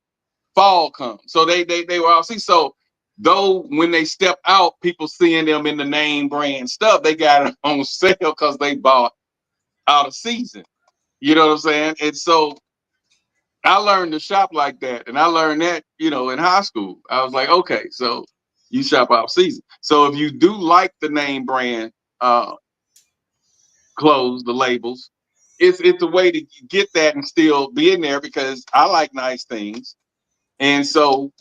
fall comes. So they were all see. So though when they step out, people seeing them in the name brand stuff, they got it on sale because they bought out of season. You know what I'm saying? And so I learned to shop like that. And I learned that, in high school. I was like, okay, so you shop out season. So if you do like the name brand clothes, the labels, it's a way to get that and still be in there because I like nice things. And so,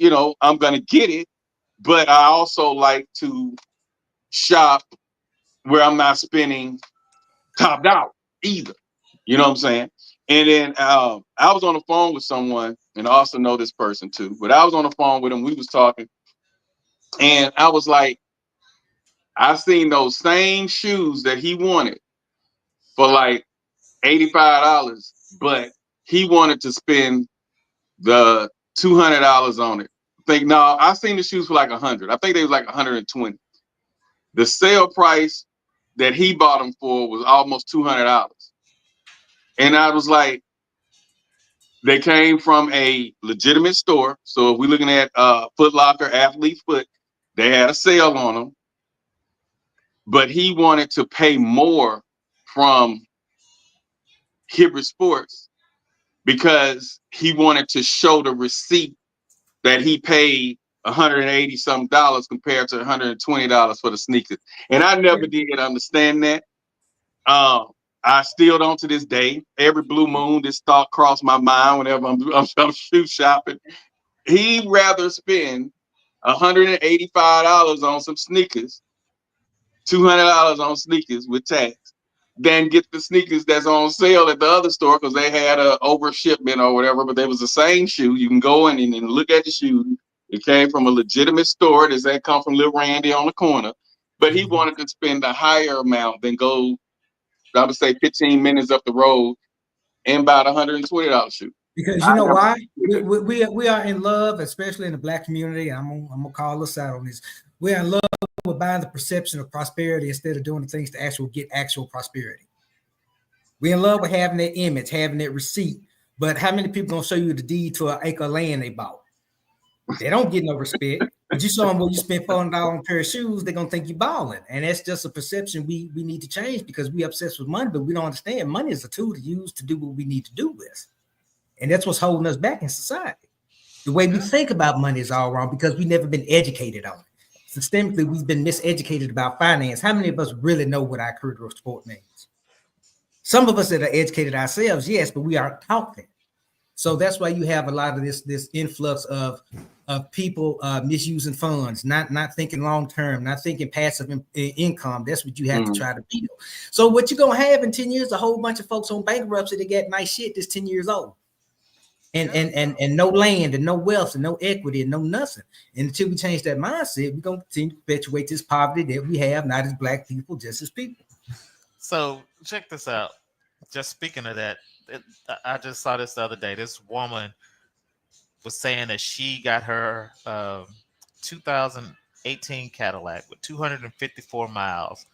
I'm gonna get it, but I also like to shop where I'm not spending top dollar either. You know what I'm saying? And then I was on the phone with someone, and I also know this person too, but I was on the phone with him. We was talking, and I was like, I seen those same shoes that he wanted for like $85, but he wanted to spend the $200 on it. No, I seen the shoes for like 100. I think they was like 120. The sale price that he bought them for was almost $200. And I was like, they came from a legitimate store. So if we're looking at Foot Locker, Athlete Foot, they had a sale on them. But he wanted to pay more from Hibbert Sports because he wanted to show the receipt that he paid $180 something compared to $120 for the sneakers. And I never did understand that. I still don't to this day. Every blue moon, this thought crossed my mind whenever I'm shoe shopping. He'd rather spend $185 on some sneakers, $200 on sneakers with tax, than get the sneakers that's on sale at the other store because they had a overshipment or whatever. But they was the same shoe. You can go in and look at the shoe. It came from a legitimate store. Does that come from Lil Randy on the corner? But he wanted to spend a higher amount than go, I would say, 15 minutes up the road and buy a $120 shoe. Because you know why? We are in love, especially in the Black community. I'm gonna call us out on this. We're in love with buying the perception of prosperity instead of doing the things to get actual prosperity. We're in love with having that image, having that receipt. But how many people gonna show you the deed to an acre of land they bought? They don't get no respect. But you show them where you spend $400 on a pair of shoes, they're gonna think you're balling. And that's just a perception we need to change because we're obsessed with money, but we don't understand money is a tool to use to do what we need to do with. And that's what's holding us back in society. The way we think about money is all wrong because we've never been educated on it. Systemically, we've been miseducated about finance. How many of us really know what our career sport means? Some of us that are educated ourselves, yes, but we aren't taught that. So that's why you have a lot of this influx of of people misusing funds, not thinking long term, not thinking passive income. That's what you have to try to build. So what you're gonna have in 10 years, a whole bunch of folks on bankruptcy that get nice shit that's 10 years old. And no land and no wealth and no equity and no nothing. And until we change that mindset, we're gonna continue to perpetuate this poverty that we have, not as black people, just as people. So check this out. Just speaking of that, I just saw this the other day. This woman was saying that she got her 2018 Cadillac with 254 miles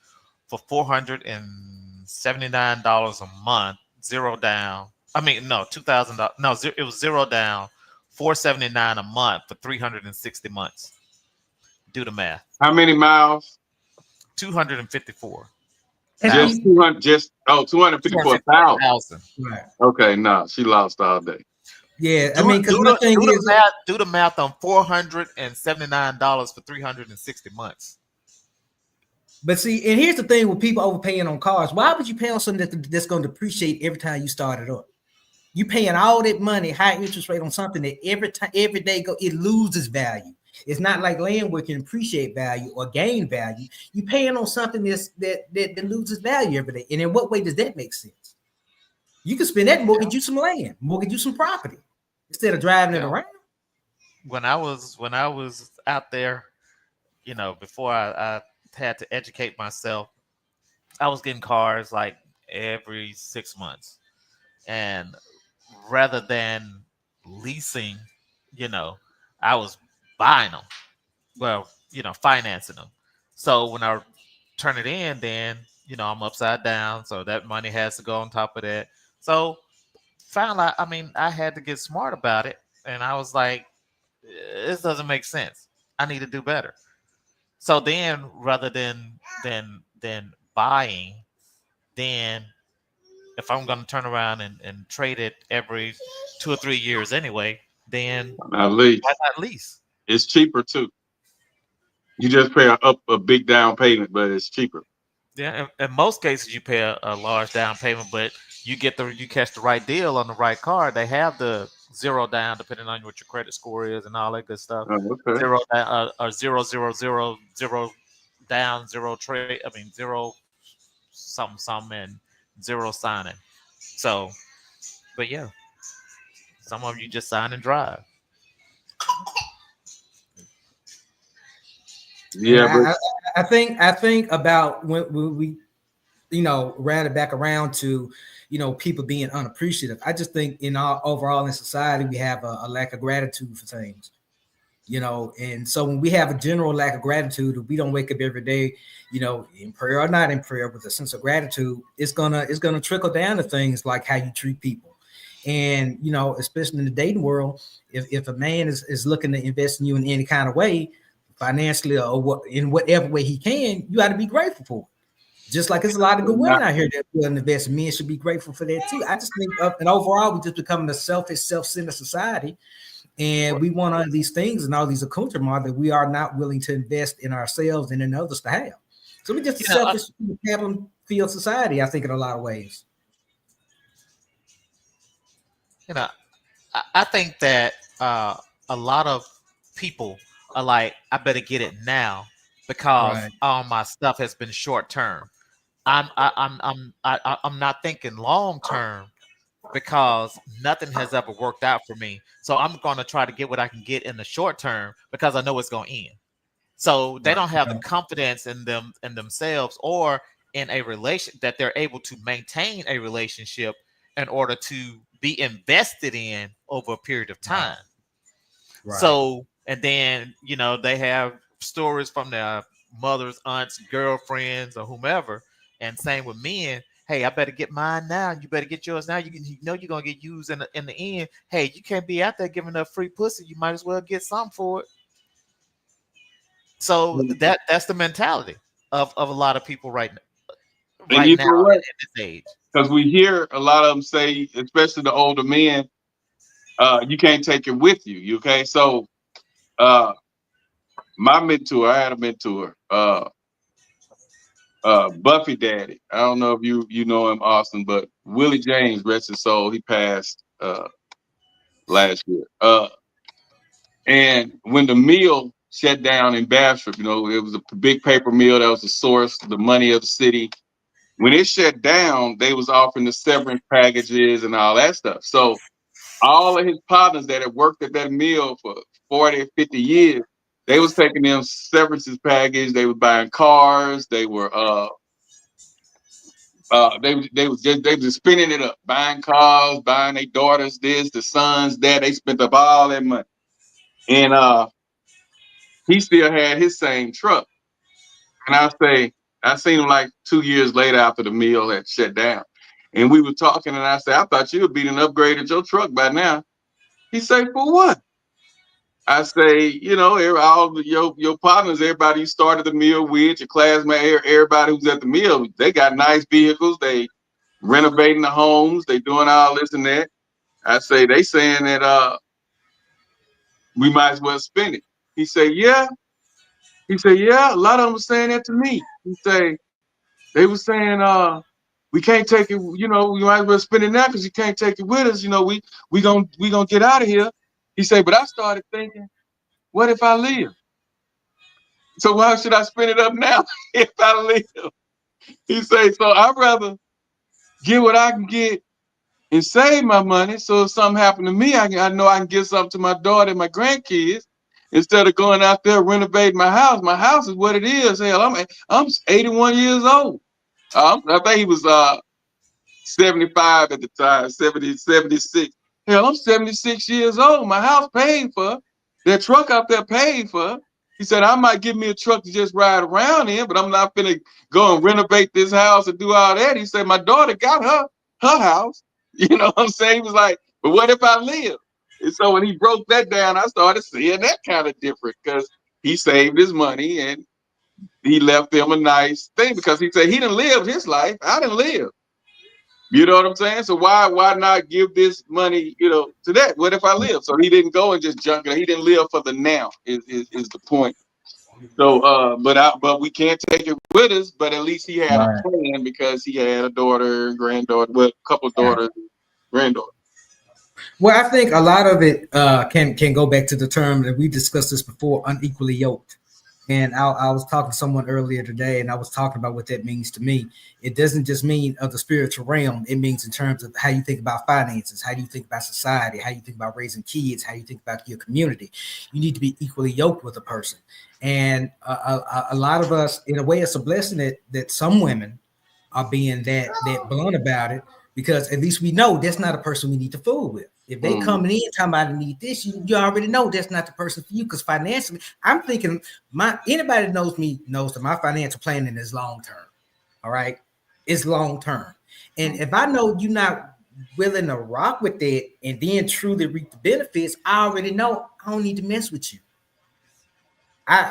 for $479 a month, zero down. I mean, no, $2,000. No, it was zero down, $479 a month for 360 months. Do the math. How many miles? 254. Just 200. Just 254,000. Right. Okay, no, she lost all day. Yeah, I mean, because my thing is, do the math on $479 for 360 months. But see, and here's the thing with people overpaying on cars. Why would you pay on something that's going to depreciate every time you start it up? You paying all that money, high interest rate on something that every day it loses value. It's not like land where it can appreciate value or gain value. You paying on something that loses value every day. And in what way does that make sense? You can spend that and mortgage you some land, mortgage you some property instead of driving it around. When I was out there, before I had to educate myself, I was getting cars like every 6 months. And rather than leasing, I was buying them. Well, financing them. So when I turn it in, then, I'm upside down. So that money has to go on top of that. So finally, I had to get smart about it. And I was like, this doesn't make sense. I need to do better. So then rather than buying, then if I'm going to turn around and trade it every 2 or 3 years anyway, then at least. why not lease? It's cheaper too. You just pay a big down payment, but it's cheaper. Yeah, in most cases you pay a large down payment, but you catch the right deal on the right car. They have the zero down, depending on what your credit score is and all that good stuff. Oh, okay. Zero down, or 0 down, zero trade. Zero some and zero signing. So, but yeah, some of you just sign and drive. Yeah, I think about when we, ran it back around to, people being unappreciative. I just think overall in society we have a lack of gratitude for things, and so when we have a general lack of gratitude, if we don't wake up every day, in prayer or not in prayer with a sense of gratitude, it's gonna trickle down to things like how you treat people. And especially in the dating world, if a man is looking to invest in you in any kind of way, financially or in whatever way he can, you got to be grateful for it. Just like there's a lot of good women out here that will invest. Men should be grateful for that too. I just think, and overall, we just becoming a selfish, self-centered society, and we want all these things and all these accoutrements that we are not willing to invest in ourselves and in others to have. So we just a selfish, field society. I think in a lot of ways. I think that a lot of people are like, I better get it now because all my stuff has been short term. I'm not thinking long term because nothing has ever worked out for me. So I'm going to try to get what I can get in the short term because I know it's going to end. So they don't have the confidence in themselves or in a relation that they're able to maintain a relationship in order to be invested in over a period of time. Right. So, and then, they have stories from their mothers, aunts, girlfriends, or whomever. And same with men. Hey, I better get mine now. You better get yours now. You know you're going to get used in the end. Hey, you can't be out there giving up free pussy. You might as well get some for it. So that's the mentality of a lot of people right now at this age. Because we hear a lot of them say, especially the older men, you can't take it with you. Okay, so my mentor, I had a mentor, Buffy Daddy. I don't know if you know him, Austin, but Willie James, rest his soul, he passed last year. And when the mill shut down in Bastrop, it was a big paper mill that was the source, the money of the city. When it shut down, they was offering the severance packages and all that stuff. So all of his partners that had worked at that mill for 40 or 50 years, they was taking them severances package. They were buying cars. They was just spending it up, buying cars, buying their daughters this, the sons that. They spent up all that money. And he still had his same truck. And I seen him like 2 years later after the mill had shut down. And we were talking, and I said, I thought you would be an upgraded your truck by now. He said, for what? I say, all your partners, everybody you started the mill with, your classmate, everybody who's at the mill, they got nice vehicles. They renovating the homes. They doing all this and that. I say, they saying that we might as well spend it. He said, yeah. He said, yeah, a lot of them were saying that to me. They were saying, we can't take it, we might as well spend it now because you can't take it with us. We gonna get out of here. He said, but I started thinking, what if I live? So why should I spend it up now if I live? He said, so I'd rather get what I can get and save my money. So if something happened to me, I know I can give something to my daughter and my grandkids instead of going out there renovating my house. My house is what it is. Hell, I'm 81 years old. I think he was 75 at the time, 70, 76. Hell, I'm 76 years old. My house paid for. That truck out there paid for. He said, I might give me a truck to just ride around in, but I'm not finna go and renovate this house and do all that. He said, my daughter got her house. You know what I'm saying? He was like, but what if I live? And so when he broke that down, I started seeing that kind of different because he saved his money and he left them a nice thing because he said he didn't live his life. I didn't live. You know what I'm saying? So why not give this money, to that? What if I live? So he didn't go and just junk it. He didn't live for the now. Is the point? So but we can't take it with us. But at least he had a Right. plan because he had a daughter, granddaughter, well, a couple of daughters, granddaughter. Well, I think a lot of it can go back to the term that we discussed this before, unequally yoked. And I was talking to someone earlier today, and I was talking about what that means to me. It doesn't just mean of the spiritual realm. It means in terms of how you think about finances, how do you think about society, how you think about raising kids, how you think about your community. You need to be equally yoked with a person. And a lot of us, in a way, it's a blessing that some women are being that blunt about it, because at least we know that's not a person we need to fool with. If they coming in talking about I need this, you already know that's not the person for you. Because financially, I'm thinking anybody that knows me knows that my financial planning is long term. All right, it's long term, and if I know you're not willing to rock with it and then truly reap the benefits, I already know I don't need to mess with you.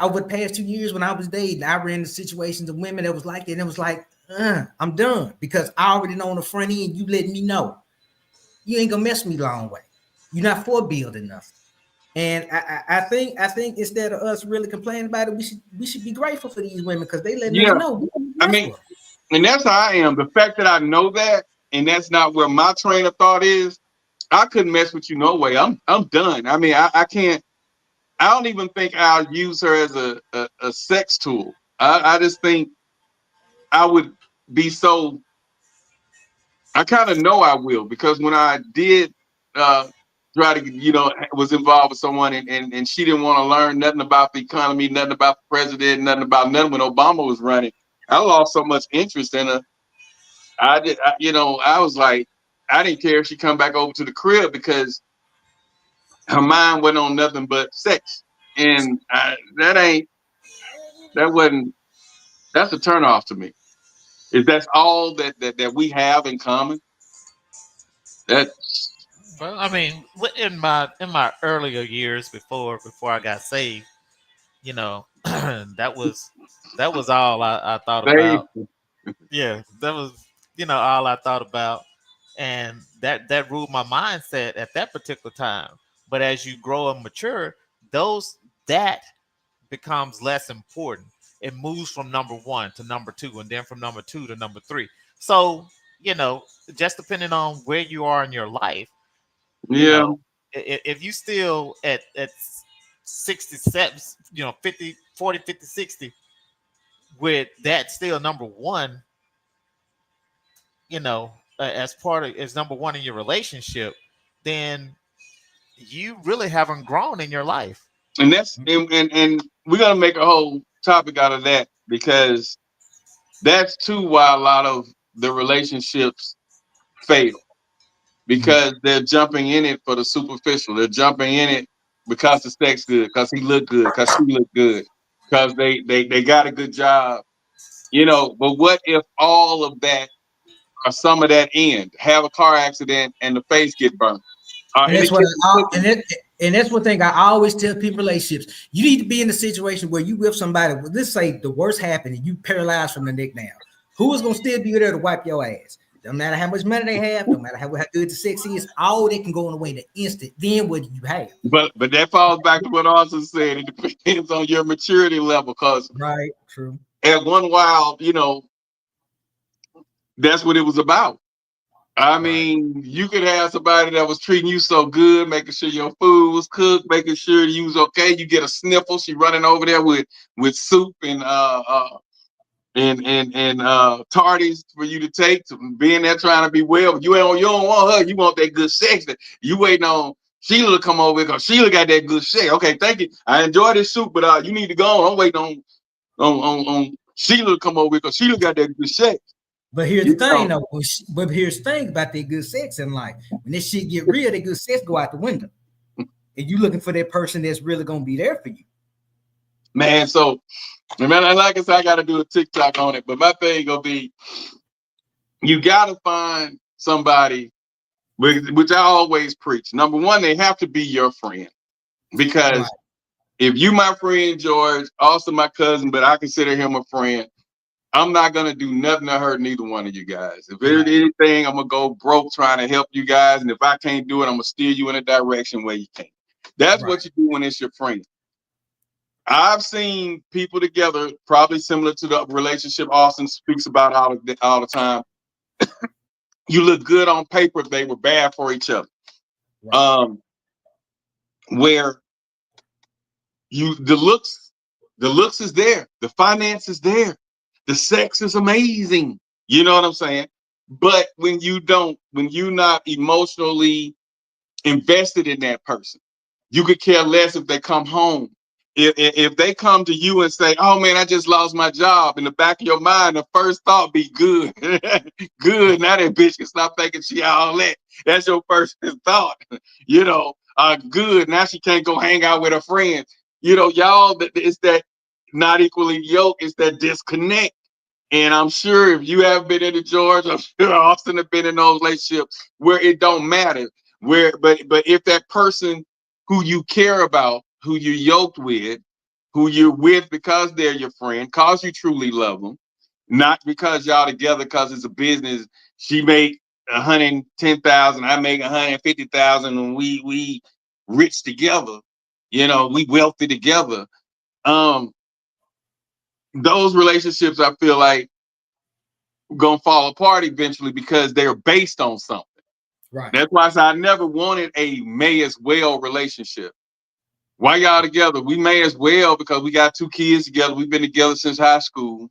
Over the past 2 years when I was dating, I ran into situations of women that was like that, and it was like, I'm done because I already know on the front end you letting me know you ain't gonna mess me long way. You're not for building nothing. And I think instead of us really complaining about it, we should be grateful for these women because they letting us Yeah, know we I mess mean, with them. and that's how I am. The fact that I know that, and that's not where my train of thought is. I couldn't mess with you no way. I'm done. I mean, I can't. I don't even think I'll use her as a sex tool. I just think I would be so. I kind of know I will because when I did try to, was involved with someone and she didn't want to learn nothing about the economy, nothing about the president, nothing about nothing when Obama was running. I lost so much interest in her. I was like, I didn't care if she come back over to the crib because her mind went on nothing but sex, and that wasn't that's a turnoff to me. If that's all that we have in common, that Well, I mean, in my earlier years before I got saved, that was all I thought they about. Yeah, that was all I thought about, and that ruled my mindset at that particular time. But as you grow and mature, that becomes less important. It moves from number one to number two, and then from number two to number three. So you know, just depending on where you are in your life, you yeah know, if you still at 60 steps, 50, 40, 50, 60, with that still number one, as number one in your relationship, then you really haven't grown in your life. And that's and we're gonna make a whole topic out of that, because that's too why a lot of the relationships fail, because they're jumping in it for the superficial. They're jumping in it because the sex good, because he look good, because she look good, because they got a good job, But what if all of that or some of that end? Have a car accident and the face get burnt. And that's what and that's one thing I always tell people in relationships. You need to be in a situation where you with somebody. Let's say the worst happened and you paralyzed from the neck down. Who is gonna still be there to wipe your ass? No matter how much money they have, no matter how good the sex is, all they can go away in the instant. Then what do you have? But that falls back to what Austin said. It depends on your maturity level, because right, true. At one while, that's what it was about. I mean, you could have somebody that was treating you so good, making sure your food was cooked, making sure you was okay. You get a sniffle, she running over there with soup and tardies for you to take, to being there trying to be well. But you don't want her. You want that good sex. You waiting on Sheila to come over because Sheila got that good sex. Okay, thank you. I enjoy this soup, but you need to go on. I'm waiting on Sheila to come over because Sheila got that good sex. But here's the thing, though. But here's the thing about that good sex in life. When this shit get real, that good sex go out the window, and you looking for that person that's really gonna be there for you. Man, so man, like I said, I gotta do a TikTok on it. But my thing gonna be, you gotta find somebody, which I always preach. Number one, they have to be your friend, because if you my friend George, also my cousin, but I consider him a friend, I'm not gonna do nothing to hurt neither one of you guys. If there's anything, I'm gonna go broke trying to help you guys, and if I can't do it, I'm gonna steer you in a direction where you can't. That's what you do when it's your friend. I've seen people together, probably similar to the relationship Austin speaks about all the time. You look good on paper, they were bad for each other. Where the looks is there, the finance is there, the sex is amazing. You know what I'm saying? But when you're not emotionally invested in that person, you could care less if they come home. If they come to you and say, "Oh man, I just lost my job," in the back of your mind, the first thought be good. Good. Now that bitch can stop thinking she all that. That's your first thought. Good. Now she can't go hang out with her friends. Y'all, it's that not equally yoked. It's that disconnect. And I'm sure if you have been into George, I'm sure Austin have been in those relationships where it don't matter. But if that person who you care about, who you're yoked with, who you're with because they're your friend, because you truly love them, not because y'all together because it's a business. She make 110,000, I make 150,000, and we rich together. We wealthy together. Those relationships, I feel like, gonna fall apart eventually because they're based on something. Right. That's why I never wanted a may as well relationship. Why y'all together? We may as well because we got 2 kids together. We've been together since high school.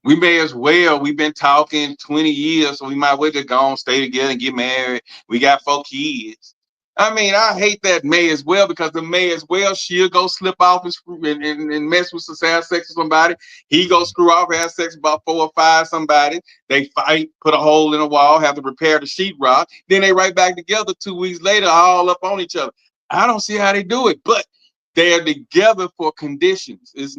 We may as well. We've been talking 20 years, so we might as well just go on, stay together and get married. We got 4 kids. I mean, I hate that may as well, because the may as well, she'll go slip off and mess with have sex with somebody. He go screw off, have sex with about 4 or 5 somebody. They fight, put a hole in the wall, have to repair the sheetrock. Then they right back together 2 weeks later, all up on each other. I don't see how they do it, but they're together for conditions. That's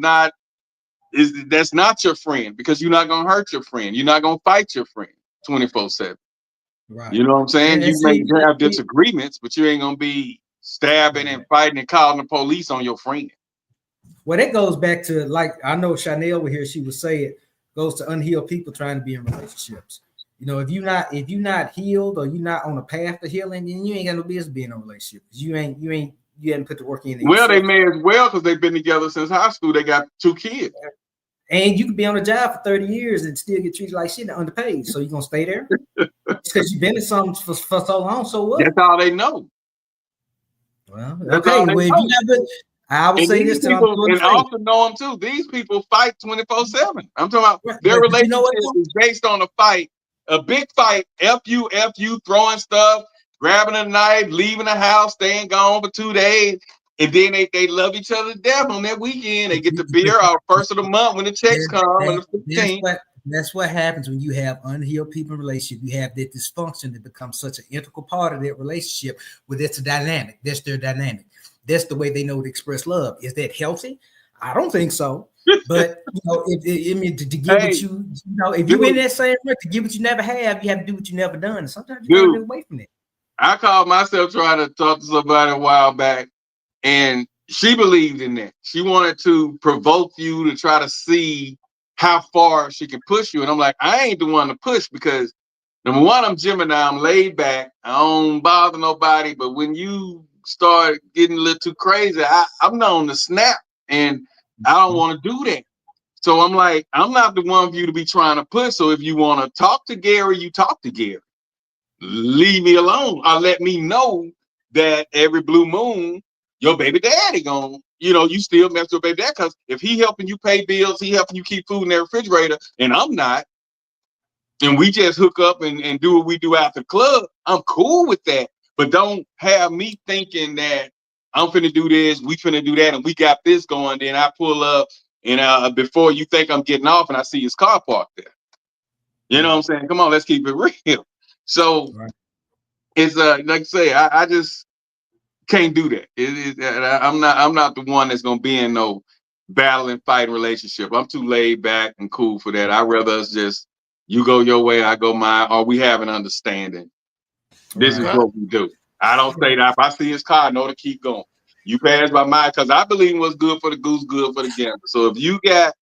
not your friend, because you're not gonna hurt your friend. You're not gonna fight your friend 24/7. Right. You know what I'm saying? You may have disagreements, but you ain't gonna be stabbing and fighting and calling the police on your friend. Well, that goes back to, like, I know Chanel over here, she would say it goes to unhealed people trying to be in relationships. If you're not healed, or you're not on a path to healing, then you ain't got no business being in a relationship. You haven't put the work in. Well, they may as well, because they've been together since high school. They got 2 kids. And you could be on a job for 30 years and still get treated like shit and underpaid. So you're gonna stay there? Because you've been in something for so long. So what? That's all they know. Well, okay. Well, I will And say these this till I'm people, blue in and the face. also know them too. These people fight 24/7. I'm talking about Right, their but you know relationship what? is based on a fight, a big fight. F you, throwing stuff, grabbing a knife, leaving the house, staying gone for 2 days, and then they love each other to death on that weekend. They get the beer out first of the month when the checks come on the 15th. That's what happens when you have unhealed people in a relationship. You have that dysfunction that becomes such an integral part of that relationship where that's a dynamic. That's their dynamic. That's the way they know to express love. Is that healthy? I don't think so. But you know, to give what you know, if you in that same way, to give what you never have, you have to do what you never done. And sometimes you gotta get away from it. I called myself trying to talk to somebody a while back, and she believed in that. She wanted to provoke you to try to see how far she can push you. And I'm like, I ain't the one to push because number one, I'm Gemini, I'm laid back, I don't bother nobody. But when you start getting a little too crazy, I'm known to snap, and I don't want to do that. So I'm like, I'm not the one for you to be trying to push. So if you want to talk to Gary, you talk to Gary. Leave me alone, or let me know that every blue moon your baby daddy gone, you still mess with your baby dad, because if he helping you pay bills, he helping you keep food in the refrigerator, and I'm not, and we just hook up and do what we do after the club, I'm cool with that. But don't have me thinking that I'm finna do this, we finna do that, and we got this going. Then I pull up, and before you think I'm getting off, and I see his car parked there. You know what I'm saying? Come on, let's keep it real. So it's like I say, I just can't do that. I'm not the one that's gonna be in no battle and fight relationship. I'm too laid back and cool for that. I'd rather us just, you go your way, I go mine, or we have an understanding. This is what we do. I don't say that if I see his car, I know to keep going. You pass by mine, because I believe what's good for the goose, good for the gander. So if you got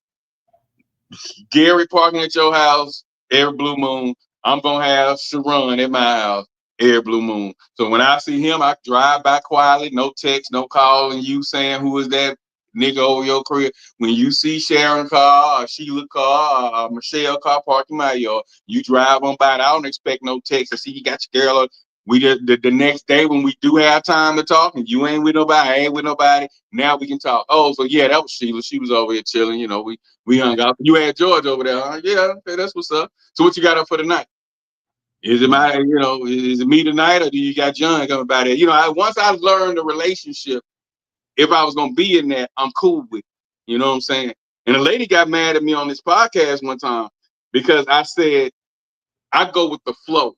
Gary parking at your house every blue moon, I'm gonna have Sharon at my house every blue moon. So when I see him, I drive by quietly, no text, no call, and you saying who is that nigga over your career. When you see Sharon car or Sheila car or Michelle car parked in my yard, you drive on by. And I don't expect no text. I see you got your girl. We just the next day when we do have time to talk, and you ain't with nobody, I ain't with nobody. Now we can talk. Oh, so yeah, that was Sheila. She was over here chilling. We hung out. You had George over there, huh? Yeah, okay, that's what's up. So what you got up for tonight? Is it me tonight, or do you got John coming by there? Once I learned the relationship, if I was gonna be in that, I'm cool with it. You know what I'm saying? And a lady got mad at me on this podcast one time because I said I go with the flow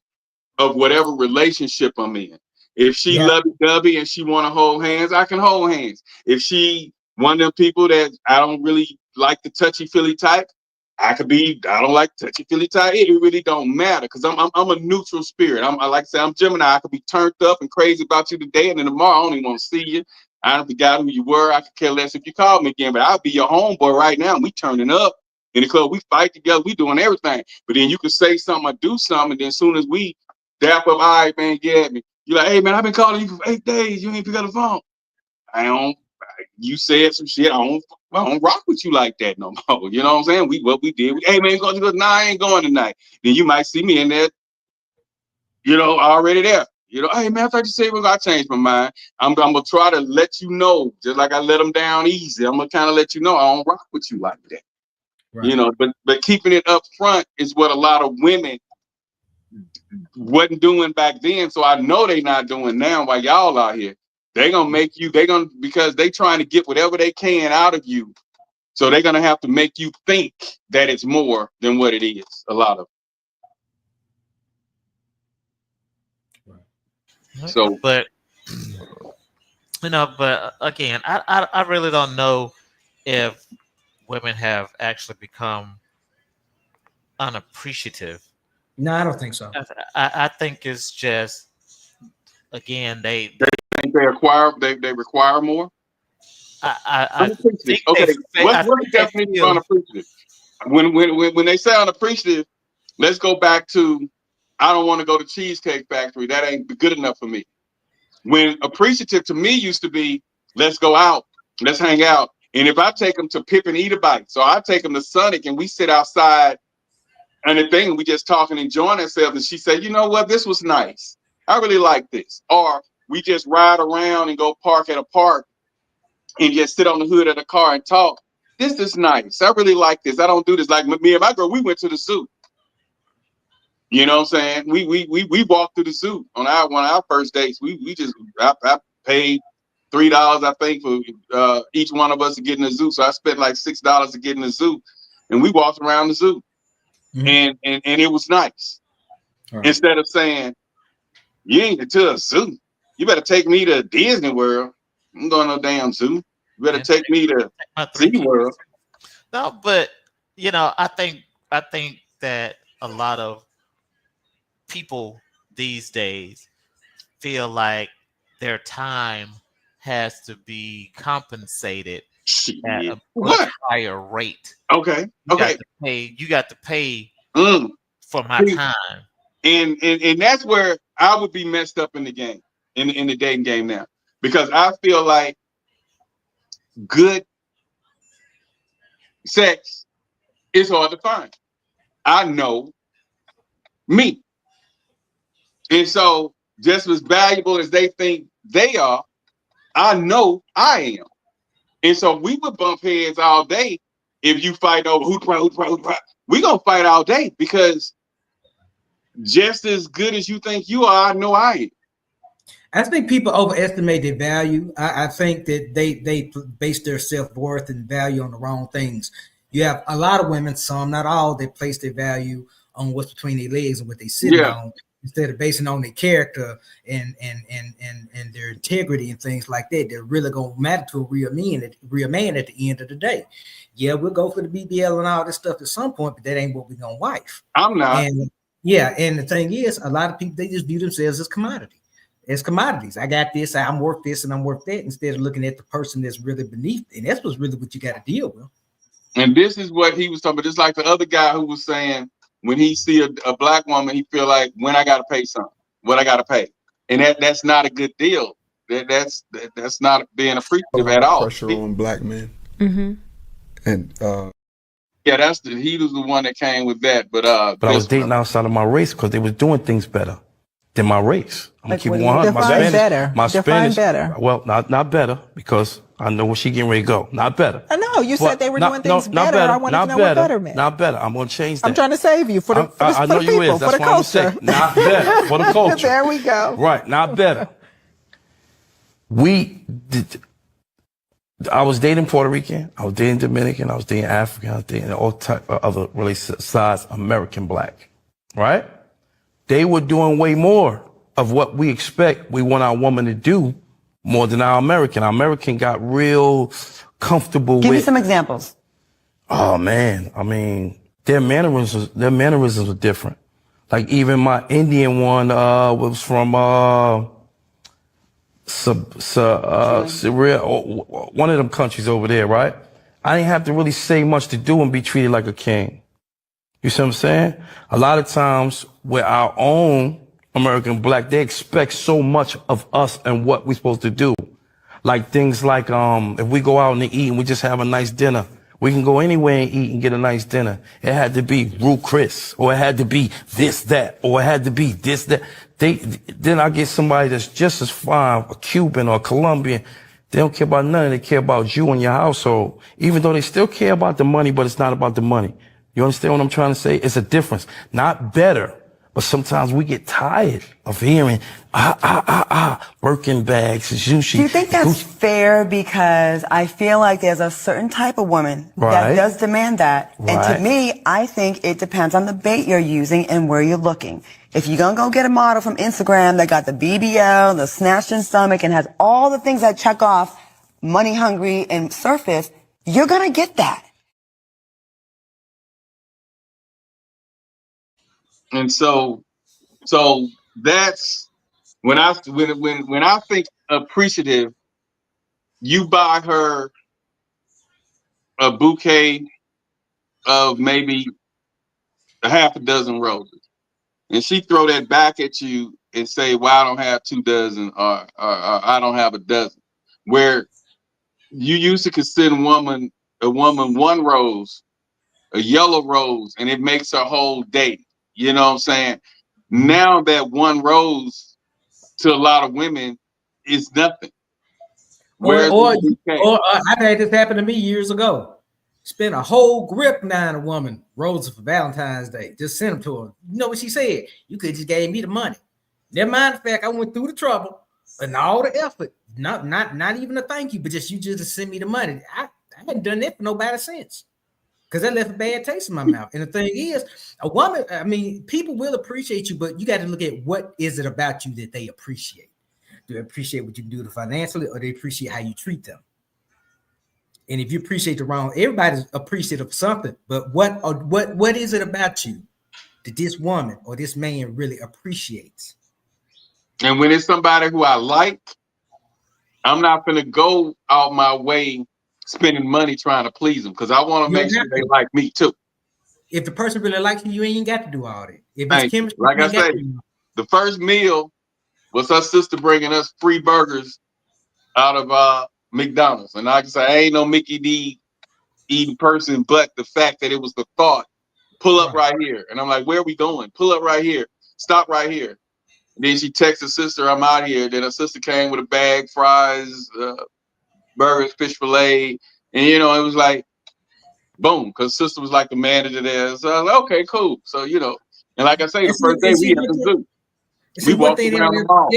of whatever relationship I'm in. If she lovey-dovey and she want to hold hands, I can hold hands. If she one of them people that I don't really like the touchy-feely type, I don't like touchy-feely type. It really don't matter, because I'm a neutral spirit. I like to say I'm Gemini. I could be turned up and crazy about you today, and then tomorrow I don't even want to see you. I don't forgot who you were. I could care less if you called me again, but I'll be your homeboy right now. We turning up in the club. We fight together. We doing everything. But then you can say something or do something, and then as soon as we dap up, all right, man, get me. You're like, hey, man, I've been calling you for 8 days. You ain't pick up the phone. You said some shit. I don't rock with you like that no more. You know what I'm saying? What we did. Hey, man, going to go? Nah, I ain't going tonight. Then you might see me in there, already there. Hey, man, I thought you said I changed my mind. I'm going to try to let you know, just like I let them down easy. I'm going to kind of let you know I don't rock with you like that. Right. But keeping it up front is what a lot of women wasn't doing back then, so I know they not doing now while y'all out here. Because they trying to get whatever they can out of you. So they're gonna have to make you think that it's more than what it is. A lot of. So, but again, I really don't know if women have actually become unappreciative. No, I don't think so. I think it's just, again, they think they require more. I think okay. What's the definition of unappreciative? When they say unappreciative, let's go back to I don't want to go to Cheesecake Factory. That ain't good enough for me. When appreciative to me used to be, let's go out, let's hang out. And if I take them to Pip and Eat a Bite, so I take them to Sonic and we sit outside and the thing, we just talking, enjoying ourselves. And she said, you know what, this was nice. I really like this. Or we just ride around and go park at a park and just sit on the hood of the car and talk. This is nice. I really like this. I don't do this. Like me and my girl, we went to the zoo. You know what I'm saying? We walked through the zoo on one of our first dates. I paid $3, I think, for each one of us to get in the zoo. So I spent like $6 to get in the zoo, and we walked around the zoo, and it was nice. Right. Instead of saying, "You ain't to a zoo, you better take me to Disney World." I'm going to no damn zoo. You better take me to SeaWorld. No, but I think that a lot of people these days feel like their time has to be compensated at a much higher rate. Okay. You got to pay for my time. And that's where I would be messed up in the game, in the dating game now. Because I feel like good sex is hard to find. I know me. And so just as valuable as they think they are, I know I am. And so we would bump heads all day if you fight over who. We're going to fight all day because just as good as you think you are, I know I am. I think people overestimate their value. I think that they base their self-worth and value on the wrong things. You have a lot of women, some, not all, that place their value on what's between their legs and what they sit on, instead of basing on their character and their integrity and things like that. They're really gonna matter to a real man at the end of the day. Yeah, we'll go for the BBL and all this stuff at some point, but that ain't what we're gonna wife. I'm not. And and the thing is, a lot of people, they just view themselves as commodity. As commodities. I got this, I'm worth this, and I'm worth that, instead of looking at the person that's really beneath. And that's what's really what you got to deal with. And this is what he was talking about. Just like the other guy who was saying, when he see a black woman, he feel like, when I got to pay something, what I got to pay. And that's not a good deal. That's not being appreciative at all. Pressure on black men. Mm-hmm. And he was the one that came with that. But I was dating outside of my race because they was doing things better than my race. I'm gonna keep it 100. Define better. Well, not better, because I know where she getting ready to go. Not better. I know you said they were doing things better. I want to know what better meant. Not better. I'm gonna change that. I'm trying to save you for the people, I know you is. That's for the culture. Not better for the culture. There we go. Right. Not better. I was dating Puerto Rican. I was dating Dominican. I was dating African. I was dating all type of other really size American black. Right. They were doing way more of what we expect we want our woman to do more than our American. Our American got real comfortable Give me some examples. Oh man, I mean, their mannerisms are different. Like even my Indian one was from Syria, one of them countries over there, right? I didn't have to really say much to do and be treated like a king. You see what I'm saying? A lot of times with our own American black, they expect so much of us and what we're supposed to do. Like things like, if we go out and eat and we just have a nice dinner, we can go anywhere and eat and get a nice dinner. It had to be Rue Chris, or it had to be this, that, or it had to be this, that. Then I get somebody that's just as fine, a Cuban or a Colombian. They don't care about nothing. They care about you and your household. Even though they still care about the money, but it's not about the money. You understand what I'm trying to say? It's a difference. Not better, but sometimes we get tired of hearing, Birkin bags, sushi. Do you think that's fair? Because I feel like there's a certain type of woman that does demand that. Right. And to me, I think it depends on the bait you're using and where you're looking. If you're going to go get a model from Instagram that got the BBL, the snatching stomach, and has all the things that check off money hungry and surface, you're going to get that. And so that's when I think appreciative, you buy her a bouquet of maybe a half a dozen roses, and she throw that back at you and say, "Well, I don't have 2 dozen, or I don't have a dozen." Where you used to consider a woman 1 rose, a yellow rose, and it makes her whole day. You know what I'm saying? Now that 1 rose to a lot of women is nothing. Where's or the BK? I've had this happen to me years ago. Spent a whole grip down a woman roses for Valentine's Day. Just sent them to her. You know what she said? You could just gave me the money. Never mind the fact I went through the trouble and all the effort. Not even a thank you, but just you just send me the money. I hadn't done that for nobody since. Because that left a bad taste in my mouth. And the thing is, a woman, I mean, people will appreciate you, but you got to look at what is it about you that they appreciate. Do they appreciate what you do financially, or they appreciate how you treat them? And if you appreciate the wrong, everybody's appreciative of something. But what is it about you that this woman or this man really appreciates? And when it's somebody who I like, I'm not going to go out my way spending money trying to please them, because I want to make sure they like me too. If the person really likes you, you ain't got to do all that. If it's chemistry, like I say, the first meal was her sister bringing us free burgers out of McDonald's, and I can say I ain't no Mickey D eating person, but the fact that it was the thought, pull up right here, and I'm like, where are we going? Pull up right here, stop right here. And then she texts her sister, I'm out here. Then her sister came with a bag, fries, burgers, fish fillet, and it was like, boom, because sister was like the manager there. So I was like, okay, cool. So and like I say, the first day we had the zoo. We walked around the mall.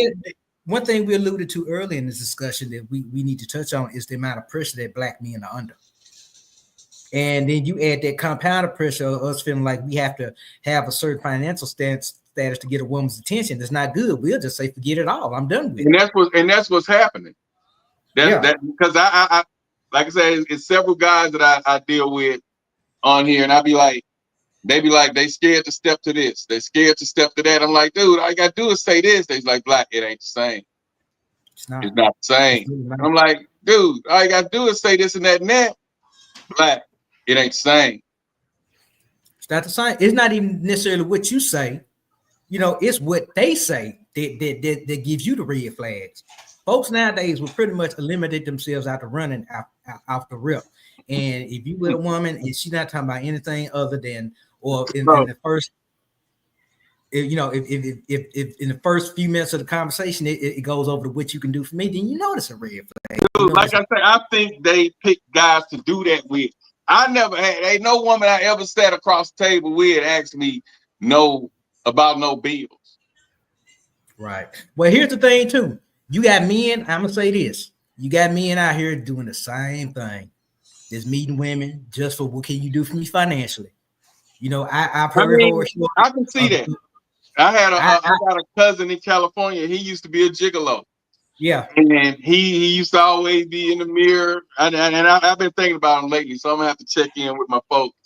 One thing we alluded to early in this discussion that we need to touch on is the amount of pressure that black men are under. And then you add that compounded pressure of us feeling like we have to have a certain financial status to get a woman's attention. That's not good. We'll just say, forget it all. I'm done with it. And that's what's happening. That because I like I said, it's several guys that I deal with on here, and they be like, they scared to step to this. They scared to step to that. I'm like, dude, all you got to do is say this. They's like, black, it ain't the same. It's not the same. Really I'm like, dude, all you got to do is say this and that and that. Black, it ain't the same. It's not the same. It's not even necessarily what you say. It's what they say that gives you the red flags. Folks nowadays will pretty much eliminate themselves out the running off the rip. And if you with a woman and she's not talking about anything other than, or in the first, if in the first few minutes of the conversation, it goes over to what you can do for me, then it's a red flag. Dude, like I said, I think they pick guys to do that with. I never had, ain't no woman I ever sat across the table with asked me about no bills. Right. Well, here's the thing too. You got men, I'm gonna say this. You got men out here doing the same thing. Just meeting women just for what can you do for me financially. I've heard horror stories. I can see that. I got a cousin in California. He used to be a gigolo. Yeah. And he used to always be in the mirror. And I've been thinking about him lately, so I'm gonna have to check in with my folks.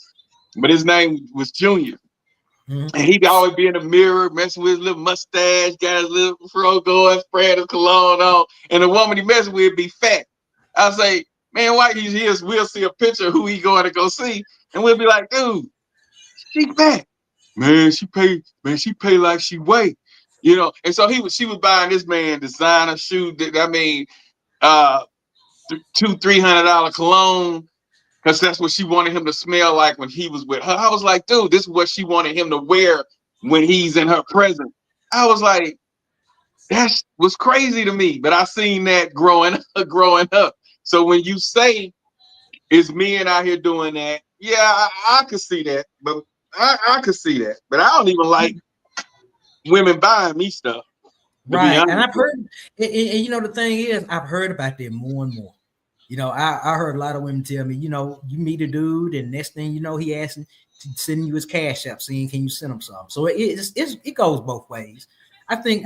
But his name was Junior. Mm-hmm. And he'd always be in the mirror, messing with his little mustache, got his little fro going, spraying his cologne on. And the woman he messing with be fat. I say, man, why he's here? We'll see a picture of who he going to go see. And we'll be like, dude, she fat. Man, she pay like she weigh. And so she was buying this man designer shoes. $200-$300 cologne, because that's what she wanted him to smell like when he was with her. I was like, dude, this is what she wanted him to wear when he's in her presence. I was like, that was crazy to me, but I seen that growing up. So when you say it's men out here doing that, yeah, I could see that, but I could see that, but I don't even like women buying me stuff. Right, and I've heard, and the thing is, I've heard about that more and more. I heard a lot of women tell me, you meet a dude, and next thing you know, he asking to send you his cash app, saying, "Can you send him some?" So it goes both ways. I think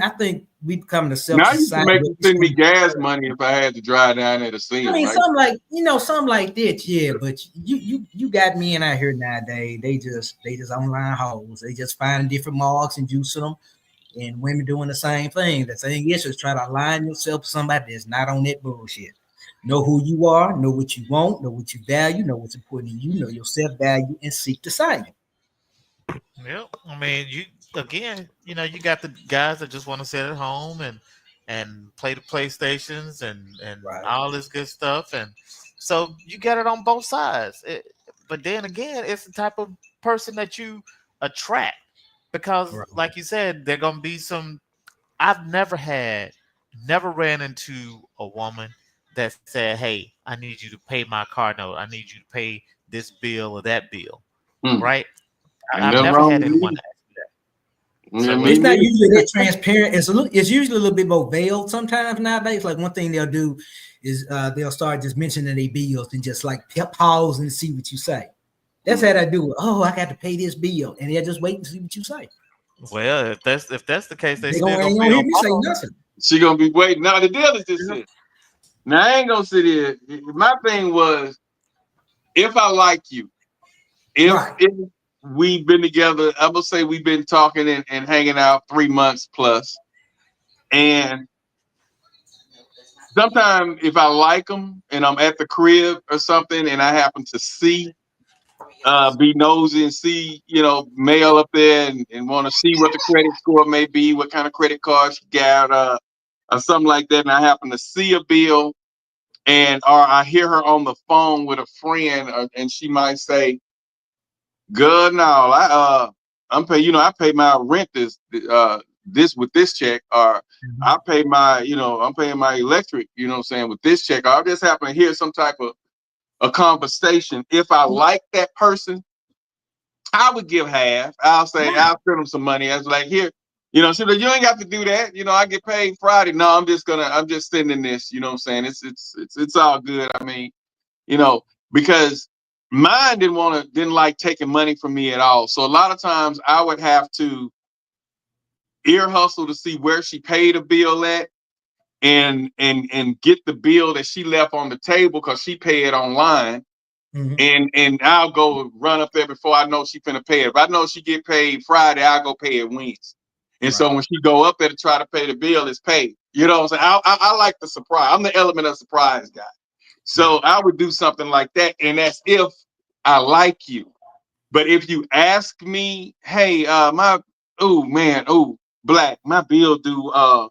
we become the self. Now you can make him send me gas money if I had to drive down there to see him. I mean, right? something like that, yeah. But you got men out here nowadays. They just online hoes. They just finding different marks and juicing them. And women doing the same thing. The thing is try to align yourself with somebody that's not on that bullshit. Know who you are, know what you want, know what you value, know what's important to you, know your self-value, and seek the same. Yep. I mean, you got the guys that just want to sit at home and play the PlayStations and all this good stuff. And so you got it on both sides. But then again, it's the type of person that you attract. Because, like you said, they're going to be some. I've never ran into a woman that said, "Hey, I need you to pay my car note. I need you to pay this bill or that bill." Right? Ain't I've nothing never wrong had with anyone me. ask me that. Yeah, It's not me usually that transparent. It's usually a little bit more veiled sometimes nowadays. Like one thing they'll do is they'll start just mentioning their bills and just like pause and see what you say. That's how they do it. Oh, I got to pay this bill, and they'll just wait and see what you say. Well, if that's the case, they They still ain't gonna gonna be hear on me say pause. nothing. She gonna be waiting. Now the deal is this shit. Now I ain't gonna sit here. My thing was, if I like you, if we've been together, I'm gonna say we've been talking and hanging out 3 months plus, and sometimes if I like them and I'm at the crib or something, and I happen to see, be nosy and see, mail up there and want to see what the credit score may be, what kind of credit card she got, or something like that, and I happen to see a bill, or I hear her on the phone with a friend, and she might say, "Good now, I'm pay. I pay my rent this with this check, or I pay my, I'm paying my electric. You know what I'm saying, with this check." Or I just happen to hear some type of a conversation. If I like that person, I would give half. I'll say I'll send them some money. I was like, here, she like, you ain't got to do that. I get paid Friday. No, I'm just sending this. You know what I'm saying? It's all good. I mean, because mine didn't like taking money from me at all. So a lot of times I would have to ear hustle to see where she paid a bill at, and get the bill that she left on the table because she paid online. And I'll go run up there before I know she finna pay it. If I know she get paid Friday, I'll go pay it Wednesday. And so when she go up there to try to pay the bill, it's paid. You know what I'm saying? I like the surprise. I'm the element of surprise guy. So I would do something like that, and that's if I like you. But if you ask me, hey, Black, my bill due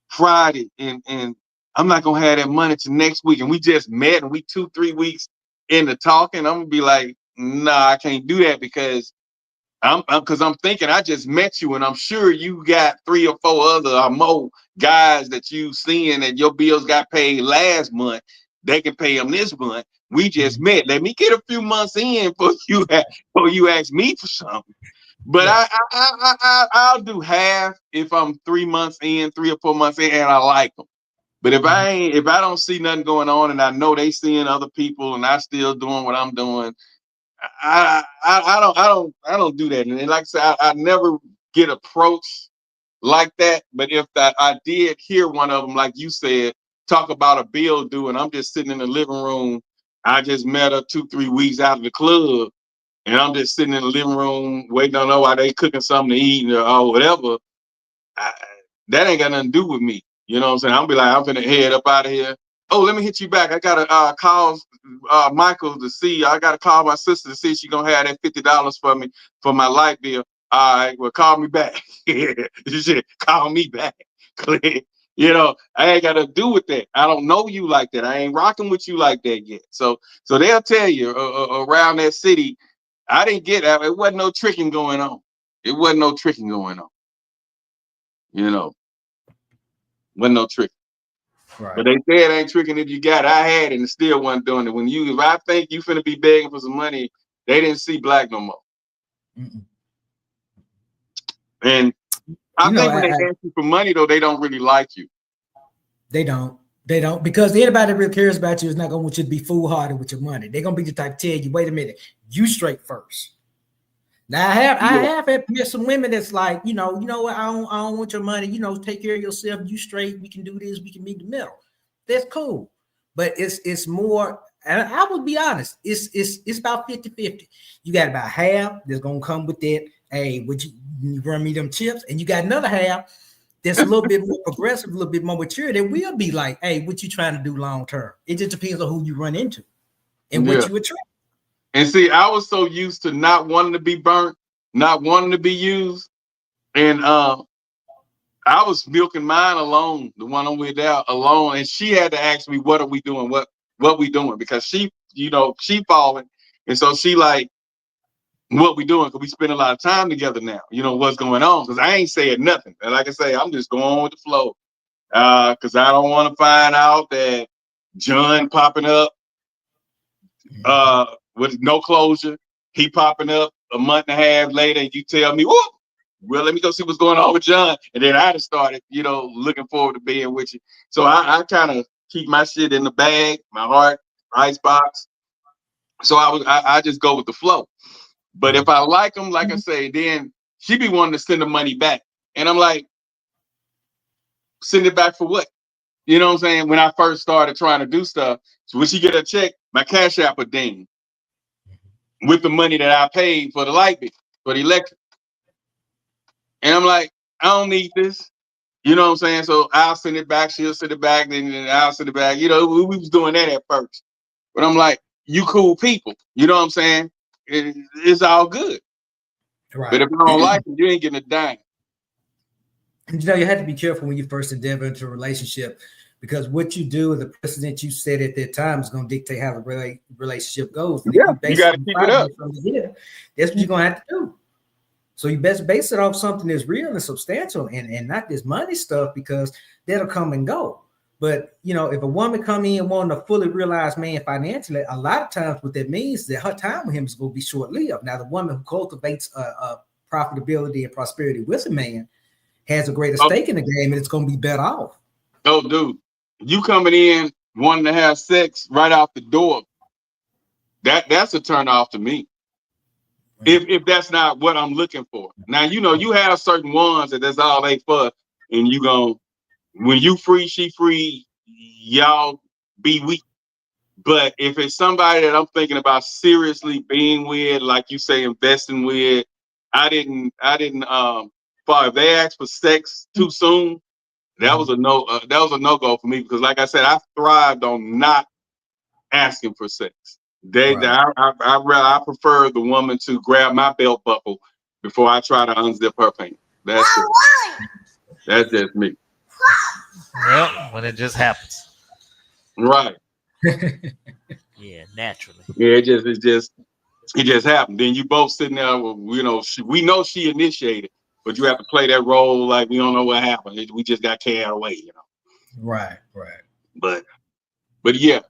Friday, and I'm not gonna have that money till next week, and we just met and we 2-3 weeks into talking, I'm gonna be like, nah, I can't do that because I'm thinking I just met you, and I'm sure you got 3 or 4 other or more guys that you seeing that your bills got paid last month. They can pay them this month. We just met. Let me get a few months in before you ask me for something. But I'll do half if I'm 3 months in, 3 or 4 months in, and I like them. But if I don't see nothing going on, and I know they seeing other people, and I still doing what I'm doing, I don't do that. And like I said, I never get approached like that. But if I did hear one of them, like you said, talk about a bill due, and I'm just sitting in the living room. I just met her 2-3 weeks out of the club, and I'm just sitting in the living room waiting on her while they cooking something to eat or whatever. That ain't got nothing to do with me. You know what I'm saying? I'll be like, I'm finna head up out of here. Oh, let me hit you back. I gotta call Michael to see. I gotta call my sister to see if she gonna have that $50 for me for my light bill. All right, well, call me back. Shit, call me back. I ain't got to do with that. I don't know you like that. I ain't rocking with you like that yet. So they'll tell you around that city, I didn't get it. It wasn't no tricking going on. It wasn't no tricking going on. Wasn't no trick. But they say it ain't tricking if you got it. I had it and still wasn't doing it. If I think you finna be begging for some money, they didn't see Black no more. And I think when they ask you for money, though, they don't really like you. They don't. They don't, because anybody that really cares about you is not gonna want you to be foolhardy with your money. They're gonna be the type to tell you, wait a minute, you straight first. Now I have met some women that's like, you know what, I don't want your money, take care of yourself, you straight, we can do this, we can meet in the middle. That's cool. But it's more, and I would be honest, it's about 50-50. You got about half that's gonna come with that, hey, would you run me them chips? And you got another half that's a little bit more progressive, a little bit more mature, that will be like, hey, what you trying to do long term? It just depends on who you run into and what you attract. And see, I was so used to not wanting to be burnt, not wanting to be used. And I was milking mine alone, the one I'm with now alone. And she had to ask me, what are we doing? What we doing? Because she falling. And so she like, what we doing? Because we spend a lot of time together now. What's going on? Because I ain't saying nothing. And like I say, I'm just going with the flow. Because I don't want to find out that John popping up with no closure. He popping up a month and a half later, and you tell me, whoop, well, let me go see what's going on with John. And then I just started, looking forward to being with you. So I kind of keep my shit in the bag, my heart, icebox. So I just go with the flow. But if I like them, like I say, then she be wanting to send the money back. And I'm like, send it back for what? You know what I'm saying? When I first started trying to do stuff, so when she get a check, my Cash App would ding with the money that I paid for the light bill, for the electric. And I'm like, I don't need this. You know what I'm saying? So I'll send it back, she'll send it back, then I'll send it back. We was doing that at first. But I'm like, you cool people. You know what I'm saying? It's all good. Right. But if you don't like it, you ain't getting a dime. And you have to be careful when you first endeavor into a relationship, because what you do and the precedent you set at that time is going to dictate how the relationship goes. And yeah, you got to keep it up. That's what you're going to have to do. So you best base it off something that's real and substantial, and not this money stuff, because that'll come and go. But, if a woman come in wanting a fully realized man financially, a lot of times what that means is that her time with him is going to be short-lived. Now, the woman who cultivates a profitability and prosperity with a man has a greater stake in the game, and it's going to be better off. Oh, dude, you coming in wanting to have sex right out the door, that's a turn off to me. If that's not what I'm looking for. Now, you have certain ones that's all they for, and you go, when you free, she free, y'all be weak. But if it's somebody that I'm thinking about seriously being with, like you say, investing with, I didn't if they asked for sex too soon, that was a no-go for me, because like I said, I thrived on not asking for sex. I prefer the woman to grab my belt buckle before I try to unzip her pants. That's just me. Well, when it just happens. Right. Yeah, naturally. Yeah, it just happened. Then you both sitting there, we know she initiated, but you have to play that role like we don't know what happened. We just got carried away, Right. But yeah,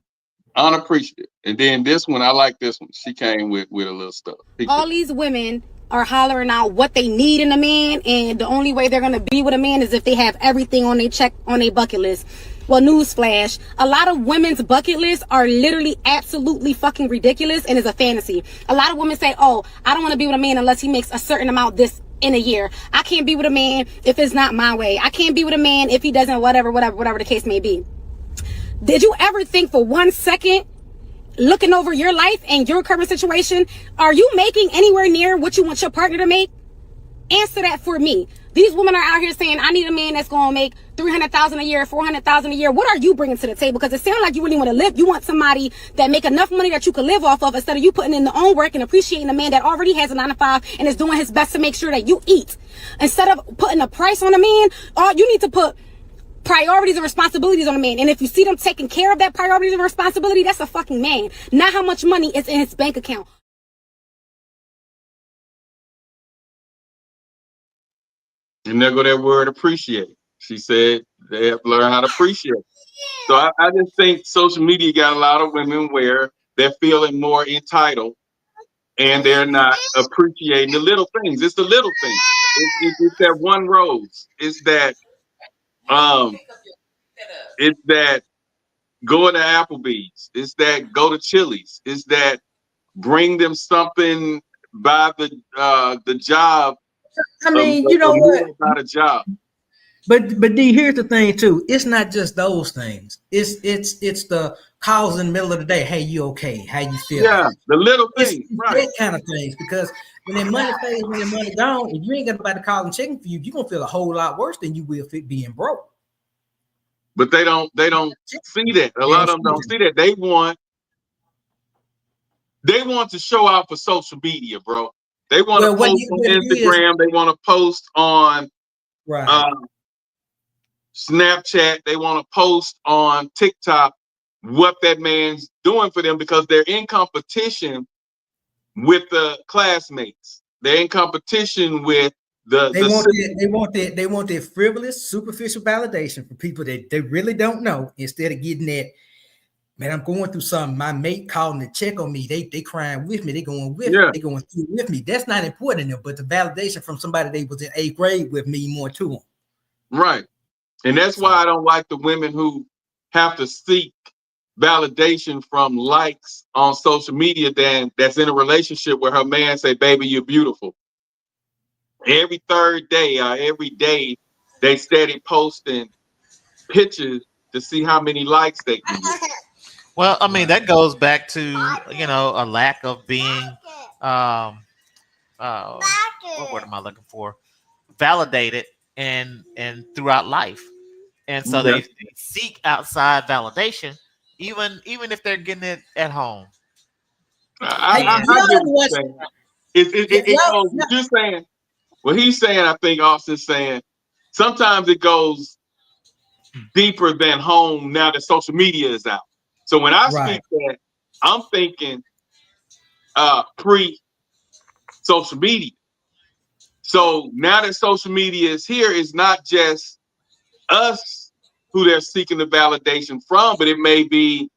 unappreciative. And then this one, I like this one. She came with a little stuff. All these women are hollering out what they need in a man, and the only way they're gonna be with a man is if they have everything on their bucket list. Well, newsflash, a lot of women's bucket lists are literally absolutely fucking ridiculous and is a fantasy. A lot of women say, oh, I don't want to be with a man unless he makes a certain amount this in a year. I can't be with a man if it's not my way. I can't be with a man if he doesn't, whatever the case may be. Did you ever think for 1 second, looking over your life and your current situation, are you making anywhere near what you want your partner to make? Answer that for me. These women are out here saying, I need a man that's going to make $300,000 a year, $400,000 a year. What are you bringing to the table? Because it sounds like you really want to live. You want somebody that make enough money that you can live off of, instead of you putting in the own work and appreciating a man that already has a 9-to-5 and is doing his best to make sure that you eat. Instead of putting a price on a man, you need to put priorities and responsibilities on a man. And if you see them taking care of that priorities and responsibility, that's a fucking man. Not how much money is in his bank account. And there go that word appreciate. She said they have to learn how to appreciate. So I just think social media got a lot of women where they're feeling more entitled and they're not appreciating the little things. It's the little things. It's that one rose. It's that go to Applebee's. It's that go to Chili's. It's that bring them something by the job. I mean, you know what? About a job. But D, here's the thing too. It's not just those things. It's the calls in the middle of the day. Hey, you okay? How you feeling? Yeah, the little things, right? That kind of things. Because when that money fades, when that money gone, if you ain't got nobody calling checking for you, you're gonna feel a whole lot worse than you will being broke. But they don't see that. A lot of them don't see that. They want to show out for social media, bro. They want to post on Instagram. They want to post on Snapchat. They want to post on TikTok what that man's doing for them, because they're in competition with the classmates. They're in competition with they want that frivolous, superficial validation from people that they really don't know, instead of getting that Man, I'm going through something. My mate calling to check on me. They crying with me. They going through with me. That's not important to them, but the validation from somebody they was in 8th grade with me more to them. Right. And that's why I don't like the women who have to seek validation from likes on social media that's in a relationship where her man say, baby, you're beautiful. Every third day or every day, they steady posting pictures to see how many likes they can get. Well, I mean, that goes back to, a lack of being, what word am I looking for? Validated and throughout life. And so they seek outside validation, even if they're getting it at home. I get what you're saying. It goes, what you're saying, what he's saying, I think Austin's saying, sometimes it goes deeper than home now that social media is out. So when I speak that, I'm thinking pre-social media. So now that social media is here, it's not just us who they're seeking the validation from, but it may be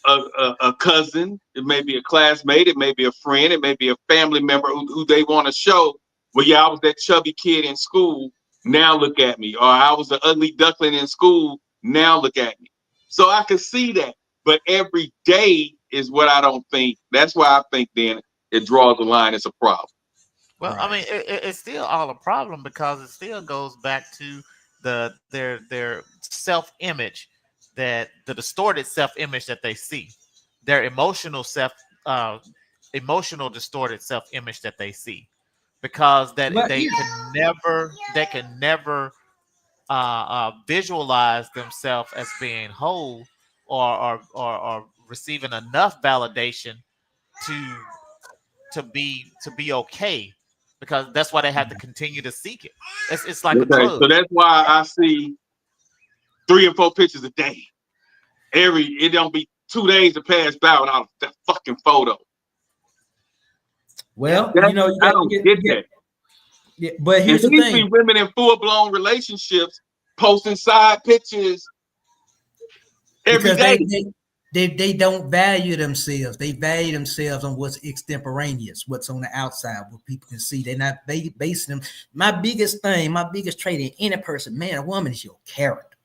a cousin, it may be a classmate, it may be a friend, it may be a family member who they want to show, well, yeah, I was that chubby kid in school, now look at me. Or I was the ugly duckling in school, now look at me. So I can see that. But every day is what I don't think. That's why I think then it draws the line. It's a problem. Well, I mean, it's still all a problem because it still goes back to their self-image, that the distorted self-image that they see, their emotional distorted self-image that they see, because they can never visualize themselves as being whole or receiving enough validation to be okay, because that's why they have to continue to seek it. It's like a drug. So that's why I see 3 or 4 pictures a day. It don't be 2 days to pass by without that fucking photo. Well, I don't get that. Yeah, but here's the thing: see women in full-blown relationships posting side pictures every day. They don't value themselves. They value themselves on what's extemporaneous, what's on the outside, what people can see. They're not basing them. My biggest trait in any person, man or woman, is your character.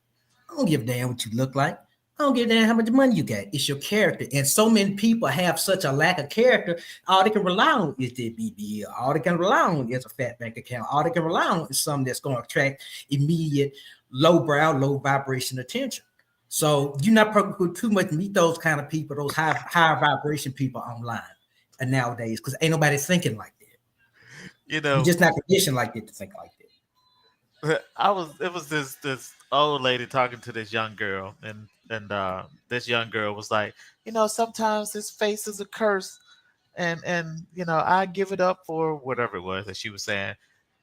I don't give a damn what you look like. I don't give a damn how much money you got. It's your character. And so many people have such a lack of character. All they can rely on is their BBL. All they can rely on is a fat bank account. All they can rely on is something that's going to attract immediate low vibration attention. So you're not going to too much meet those kind of people, those high vibration people online and nowadays, because ain't nobody thinking like that. You're just not conditioned like that to think like that. It was this old lady talking to this young girl, and this young girl was like, sometimes this face is a curse, and I give it up for whatever it was that she was saying.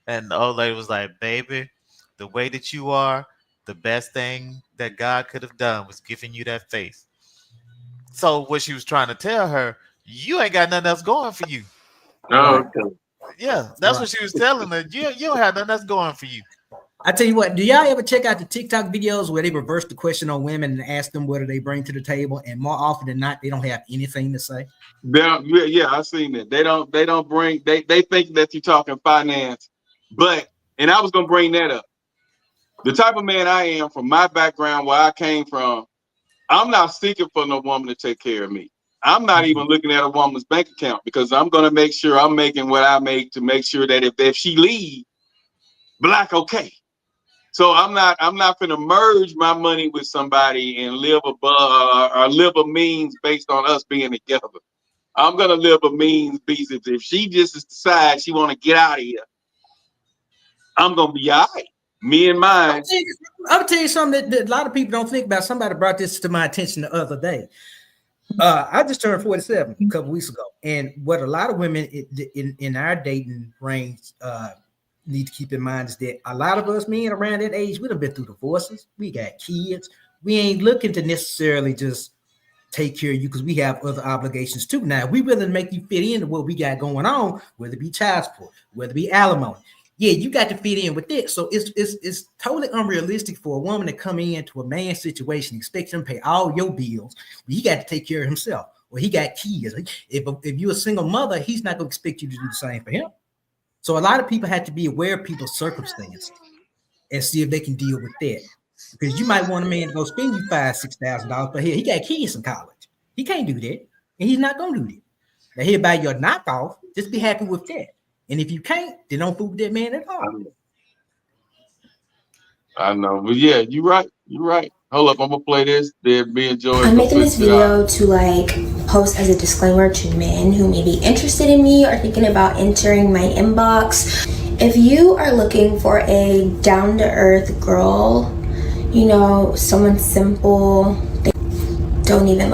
And the old lady was like, baby, the way that you are, the best thing that God could have done was giving you that face. So what she was trying to tell her, you ain't got nothing else going for you. Oh, okay. Yeah, that's what she was telling her. You don't have nothing else going for you. I tell you what, do y'all ever check out the TikTok videos where they reverse the question on women and ask them what do they bring to the table? And more often than not, they don't have anything to say. Yeah, I've seen it. They don't bring, they think that you're talking finance. And I was going to bring that up. The type of man I am, from my background, where I came from, I'm not seeking for no woman to take care of me. I'm not even looking at a woman's bank account, because I'm going to make sure I'm making what I make to make sure that if she leaves, Black, okay. So I'm not going to merge my money with somebody and live above or live a means based on us being together. I'm going to live a means basis. If she just decides she want to get out of here, I'm going to be all right. Me and mine. I'll tell you something that a lot of people don't think about. Somebody brought this to my attention the other day. I just turned 47 a couple weeks ago. And what a lot of women in our dating range need to keep in mind is that a lot of us men around that age, we done been through divorces. We got kids. We ain't looking to necessarily just take care of you because we have other obligations too. Now, we willing to make you fit into what we got going on, whether it be child support, whether it be alimony. yeah, you got to fit in with it. So it's totally unrealistic for a woman to come into a man's situation, expect him to pay all your bills. He got to take care of himself. Well, he got kids. If you're a single mother, he's not going to expect you to do the same for him. So a lot of people have to be aware of people's circumstances and see if they can deal with that. Because you might want a man to go spend you $5,000-$6,000, but here he got kids in college. He can't do that, and he's not going to do that. Now he'll buy you a knockoff. Just be happy with that. And if you can't, then don't fool with that man at all. I know, but yeah, you're right. You're right. Hold up, I'm gonna play this. There, me and Joy. I'm making this video to like post as a disclaimer to men who may be interested in me or thinking about entering my inbox. If you are looking for a down-to-earth girl, you know, someone simple, don't even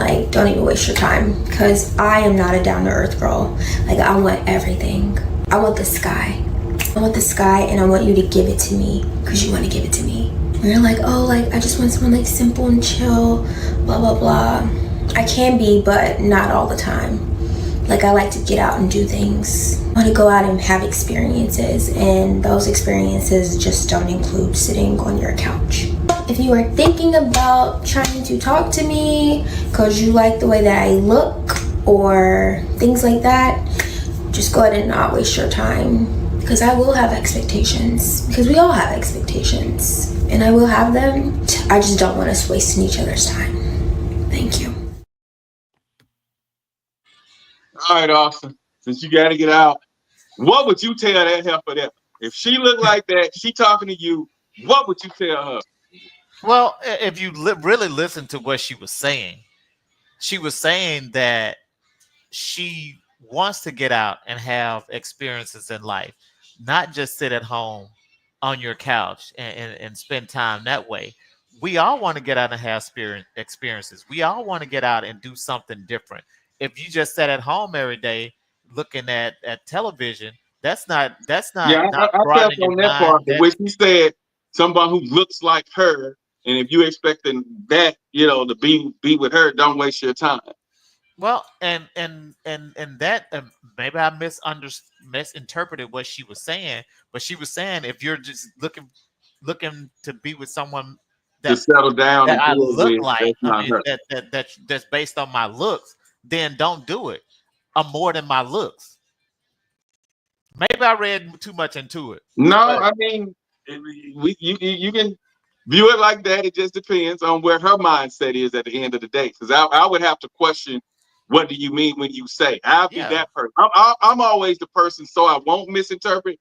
waste your time, because I am not a down-to-earth girl. Like, I want everything. I want the sky. I want the sky, and I want you to give it to me because you want to give it to me. And you're like, oh, like, I just want someone like simple and chill, blah, blah, blah. I can be, but not all the time. Like, I like to get out and do things. I want to go out and have experiences, and those experiences just don't include sitting on your couch. If you are thinking about trying to talk to me because you like the way that I look or things like that, just go ahead and not waste your time, because I will have expectations, because we all have expectations, and I will have them. I just don't want us wasting each other's time. Thank you. All right, Austin, since you got to get out, what would you tell that heifer that if she looked like that, she talking to you, what would you tell her? Well, if you really listen to what she was saying that she wants to get out and have experiences in life, not just sit at home on your couch and spend time that way. We all want to get out and have experiences. We all want to get out and do something different. If you just sat at home every day looking at television, that's not Yeah, I felt on that part. But when she said someone who looks like her, and if you expecting that, you know, to be with her, don't waste your time. Well, and that maybe I misinterpreted what she was saying, but she was saying if you're just looking to be with someone to settle down that and I deal look with, like, that's not her. that's based on my looks, then don't do it. I'm more than my looks. Maybe I read too much into it. No, I mean, you can view it like that. It just depends on where her mindset is at the end of the day. Because I would have to question, what do you mean when you say? I'll be that person. I'm always the person, so I won't misinterpret.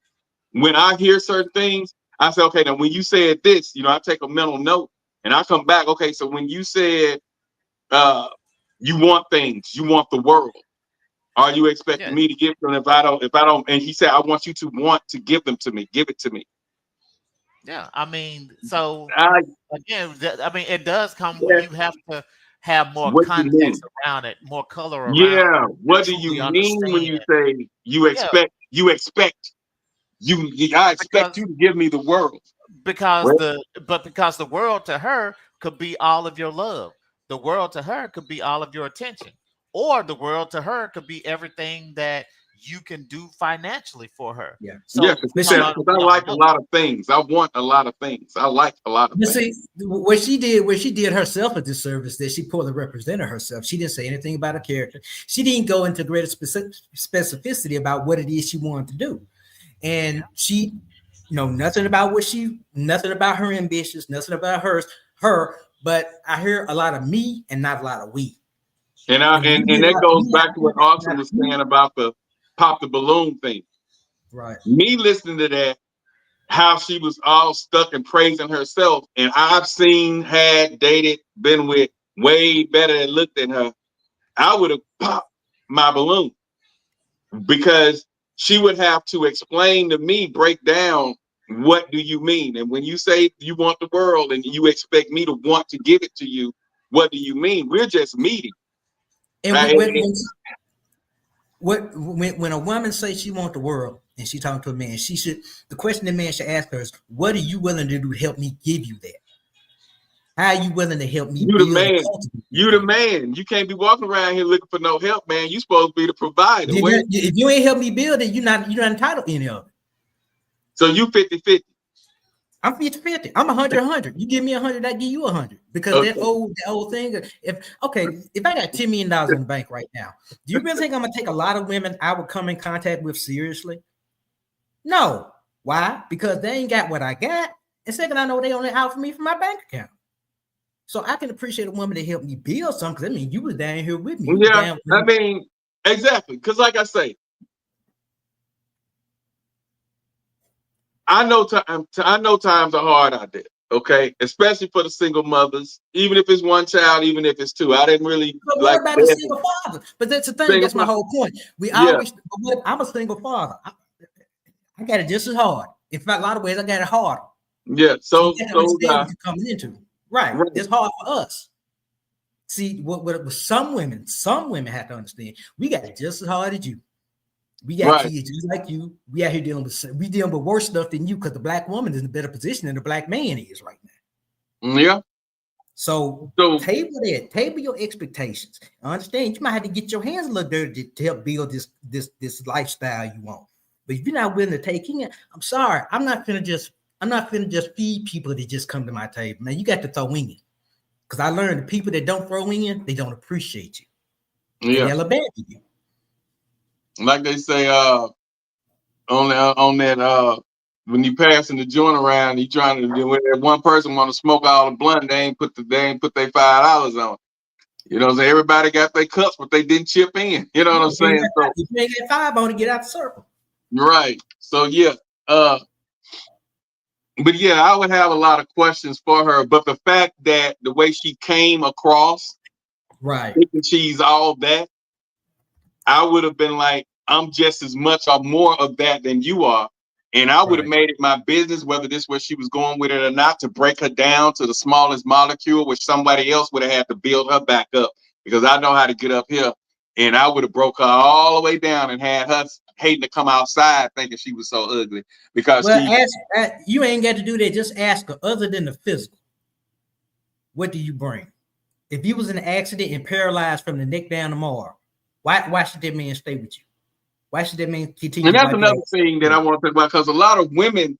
When I hear certain things, I say, okay, now when you said this, you know, I take a mental note and I come back. Okay, so when you said you want things, you want the world. Are you expecting me to give them if I don't? And he said, I want you to want to give them to me. Give it to me. Yeah, I mean, so again, I mean, it does come when you have to have more context around it, more color around it. Yeah. What do you mean when you say you expect? You expect I expect you to give me the world. Because the world to her could be all of your love. The world to her could be all of your attention. Or the world to her could be everything that you can do financially for her. Yeah. So because I like a lot of things. I want a lot of things. I like a lot of things. See, what she did herself a disservice that she poorly represented herself. She didn't say anything about her character. She didn't go into greater specificity about what it is she wanted to do. And she know nothing about nothing about her ambitions, nothing about her, but I hear a lot of me and not a lot of we. And that goes back to what Austin was saying about the pop the balloon thing. Right. Me listening to that, how she was all stuck and praising herself. And I've seen, had, dated, been with way better and looked at her. I would have popped my balloon because she would have to explain to me, break down, what do you mean? And when you say you want the world and you expect me to want to give it to you, what do you mean? We're just meeting. And when a woman says she wants the world and she's talking to a man, the question the man should ask her is, what are you willing to do to help me give you that? How are you willing to help me? You the man. You the man. You can't be walking around here looking for no help, man. You supposed to be the provider. If you ain't help me build it, you're not entitled to any of it. So you 50-50. I'm 50-50. I'm 100-100. You give me 100, I give you 100. Because Okay. that old thing. If I got $10 million in the bank right now, do you really think I'm gonna take a lot of women I would come in contact with seriously? No. Why? Because they ain't got what I got. And second, I know they only out for me for my bank account. So I can appreciate a woman that helped me build something. Because I mean, you was down here with me. Yeah, I mean, exactly. Because like I say, I know times are hard out there. Okay, especially for the single mothers. Even if it's one child, even if it's two, I didn't really but like. what about a single father? But that's the thing. Single That's my father. whole point. Yeah. I'm a single father. I got it just as hard. In fact, a lot of ways, I got it harder. Yeah. So you got to understand what you're coming into. Right. It's hard for us. See, what some women have to understand. We got it just as hard as you. We got kids just like you. We out here dealing with worse stuff than you because the black woman is in a better position than the black man is right now. Yeah. So table your expectations. I understand you might have to get your hands a little dirty to help build this lifestyle you want. But if you're not willing to take in, I'm sorry. I'm not gonna just feed people that just come to my table. Man, you got to throw in. Because I learned the people that don't throw in, they don't appreciate you. Yeah. And they'll abandon you. Like they say, on that when you passing the joint around, you trying to do it. One person want to smoke all the blunt, they ain't put their $5 on. You know what I'm saying? Everybody got their cups, but they didn't chip in. You know what I'm saying? So if you ain't got 5 on it, get out the circle. Right. So yeah. But yeah, I would have a lot of questions for her. But the fact that the way she came across, right, thinking she's all that, I would have been like, I'm just as much or more of that than you are. And I would have made it my business, whether this was she was going with it or not, to break her down to the smallest molecule, which somebody else would have had to build her back up, because I know how to get up here. And I would have broke her all the way down and had her hating to come outside thinking she was so ugly. Because you ain't got to do that. Just ask her, other than the physical, what do you bring? If you was in an accident and paralyzed from the neck down tomorrow, why should that man stay with you? Why should that man continue? And that's another thing that I want to talk about, because a lot of women,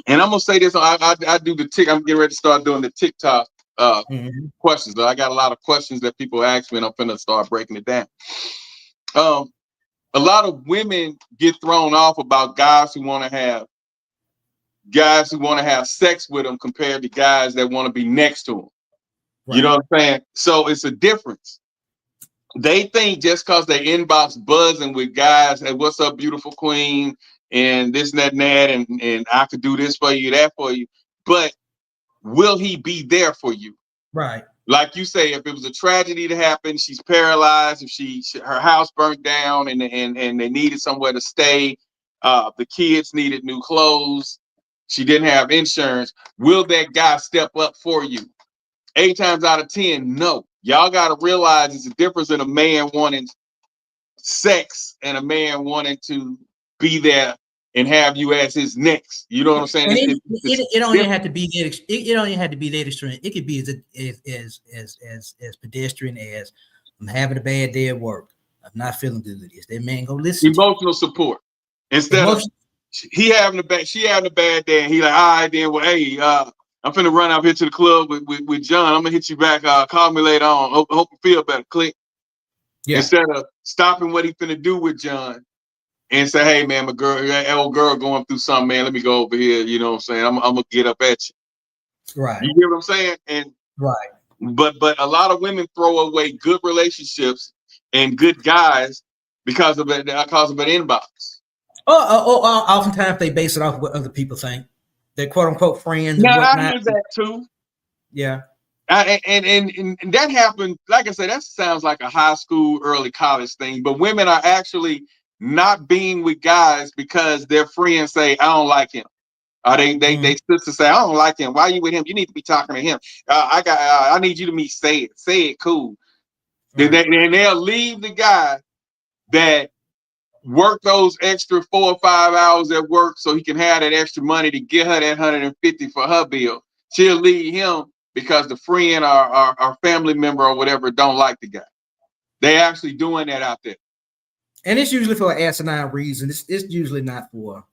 and I'm gonna say this, I do the tick. I'm getting ready to start doing the TikTok questions. I got a lot of questions that people ask me, and I'm gonna start breaking it down. A lot of women get thrown off about guys who want to have sex with them compared to guys that want to be next to them. Right. You know what I'm saying? So it's a difference. They think just because they inbox buzzing with guys, hey, what's up, beautiful queen, and this and that and that, and I could do this for you, that for you. But will he be there for you? Right. Like you say, if it was a tragedy to happen, she's paralyzed, if her house burnt down and they needed somewhere to stay, the kids needed new clothes, she didn't have insurance, will that guy step up for you? 8 times out of 10, no. Y'all got to realize it's a difference in a man wanting sex and a man wanting to be there and have you as his next. You know what I'm saying? It don't even have to be that. It don't even have to be that extreme. It could be as pedestrian as, I'm having a bad day at work, I'm not feeling good with this. That man go listen. Emotional support instead of she having a bad day, and he like, all right then, well, hey, I'm finna run out here to the club with John. I'm gonna hit you back. Call me later on. Hope you feel better. Click. Yeah. Instead of stopping what he finna do with John and say, hey man, that old girl going through something, man. Let me go over here. You know what I'm saying? I'm gonna get up at you. Right. You get what I'm saying? And right. But a lot of women throw away good relationships and good guys because of an inbox. Oftentimes they base it off of what other people think. They're quote unquote friends and whatnot. I hear that too. Yeah. And that happened, like I said, that sounds like a high school, early college thing, but women are actually not being with guys because their friends say, I don't like him. They sisters say, I don't like him. Why are you with him? You need to be talking to him. I need you to meet Say it cool. Right. And they'll leave the guy that work those extra 4 or 5 hours at work so he can have that extra money to get her that $150 for her bill. She'll leave him because the friend or family member or whatever don't like the guy. They actually doing that out there. And it's usually for an asinine reason. It's usually not for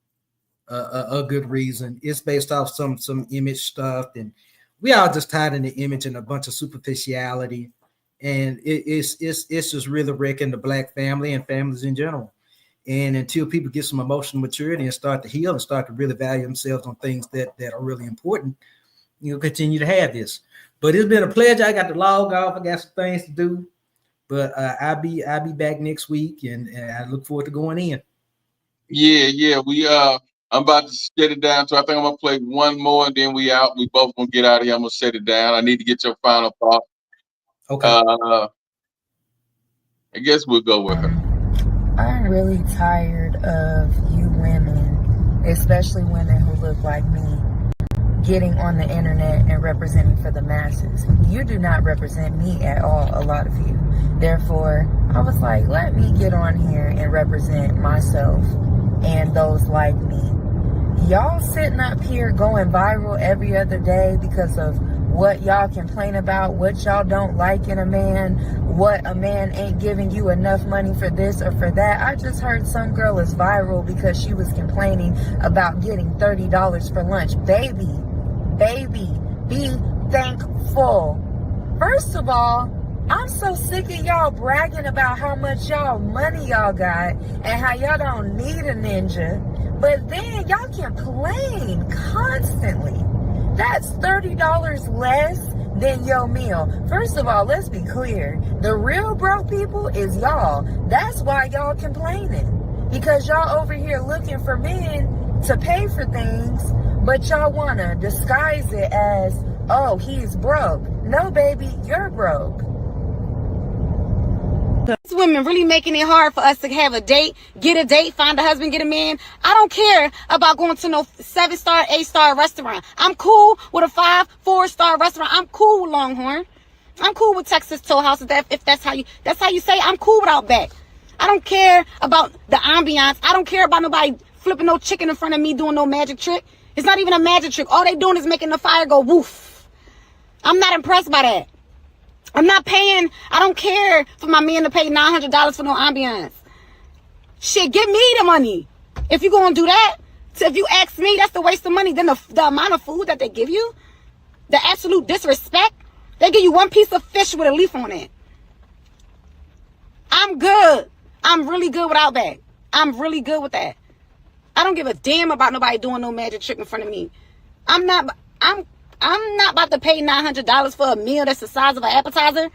a good reason. It's based off some image stuff, and we all just tied in the image and a bunch of superficiality, and it's just really wrecking the black family and families in general. And until people get some emotional maturity and start to heal and start to really value themselves on things that are really important, you'll continue to have this. But it's been a pleasure. I got to log off. I got some things to do, but I'll be back next week, and I look forward to going in. Yeah. I'm about to shut it down. So I think I'm gonna play one more, and then we out. We both gonna get out of here. I'm gonna shut it down. I need to get your final thought. Okay. I guess we'll go with her. I'm really tired of you women, especially women who look like me, getting on the internet and representing for the masses. You do not represent me at all, a lot of you. Therefore, I was like, let me get on here and represent myself and those like me. Y'all sitting up here going viral every other day because of what y'all complain about, what y'all don't like in a man, what a man ain't giving you enough money for this or for that. I just heard some girl is viral because she was complaining about getting $30 for lunch. Baby, be thankful. First of all, I'm so sick of y'all bragging about how much y'all money y'all got and how y'all don't need a ninja. But then y'all complain constantly. That's $30 less than your meal. First of all, let's be clear. The real broke people is y'all. That's why y'all complaining. Because y'all over here looking for men to pay for things, but y'all want to disguise it as, oh, he's broke. No, baby, you're broke. These women really making it hard for us to have a date, get a date, find a husband, get a man. I don't care about going to no 7-star, 8-star restaurant. I'm cool with a 5, 4-star restaurant. I'm cool with Longhorn. I'm cool with Texas Toll House if that's how you say it. I'm cool with Outback. I don't care about the ambiance. I don't care about nobody flipping no chicken in front of me doing no magic trick. It's not even a magic trick. All they doing is making the fire go woof. I'm not impressed by that. I'm not paying. I don't care for my man to pay $900 for no ambiance. Shit, give me the money. If you gonna do that, so if you ask me, that's the waste of money. Then the amount of food that they give you, the absolute disrespect. They give you one piece of fish with a leaf on it. I'm good. I'm really good with Outback. I'm really good with that. I don't give a damn about nobody doing no magic trick in front of me. I'm not about to pay $900 for a meal that's the size of an appetizer.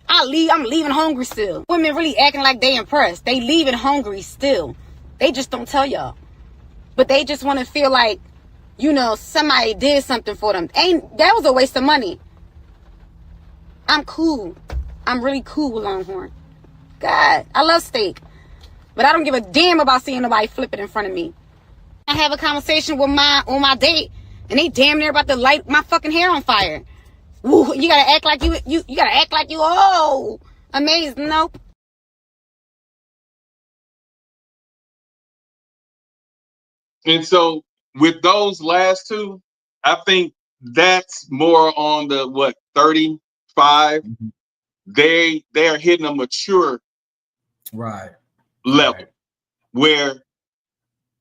I'm leaving hungry still. Women really acting like they impressed. They leaving hungry still. They just don't tell y'all. But they just want to feel like, somebody did something for them. That was a waste of money. I'm cool. I'm really cool with Longhorn. God, I love steak. But I don't give a damn about seeing nobody flip it in front of me. I have a conversation with on my date, and they damn near about to light my fucking hair on fire. Woo, you gotta act like you gotta act like you amazing. Nope. And so with those last two, I think that's more on the 35. Mm-hmm. They are hitting a mature level where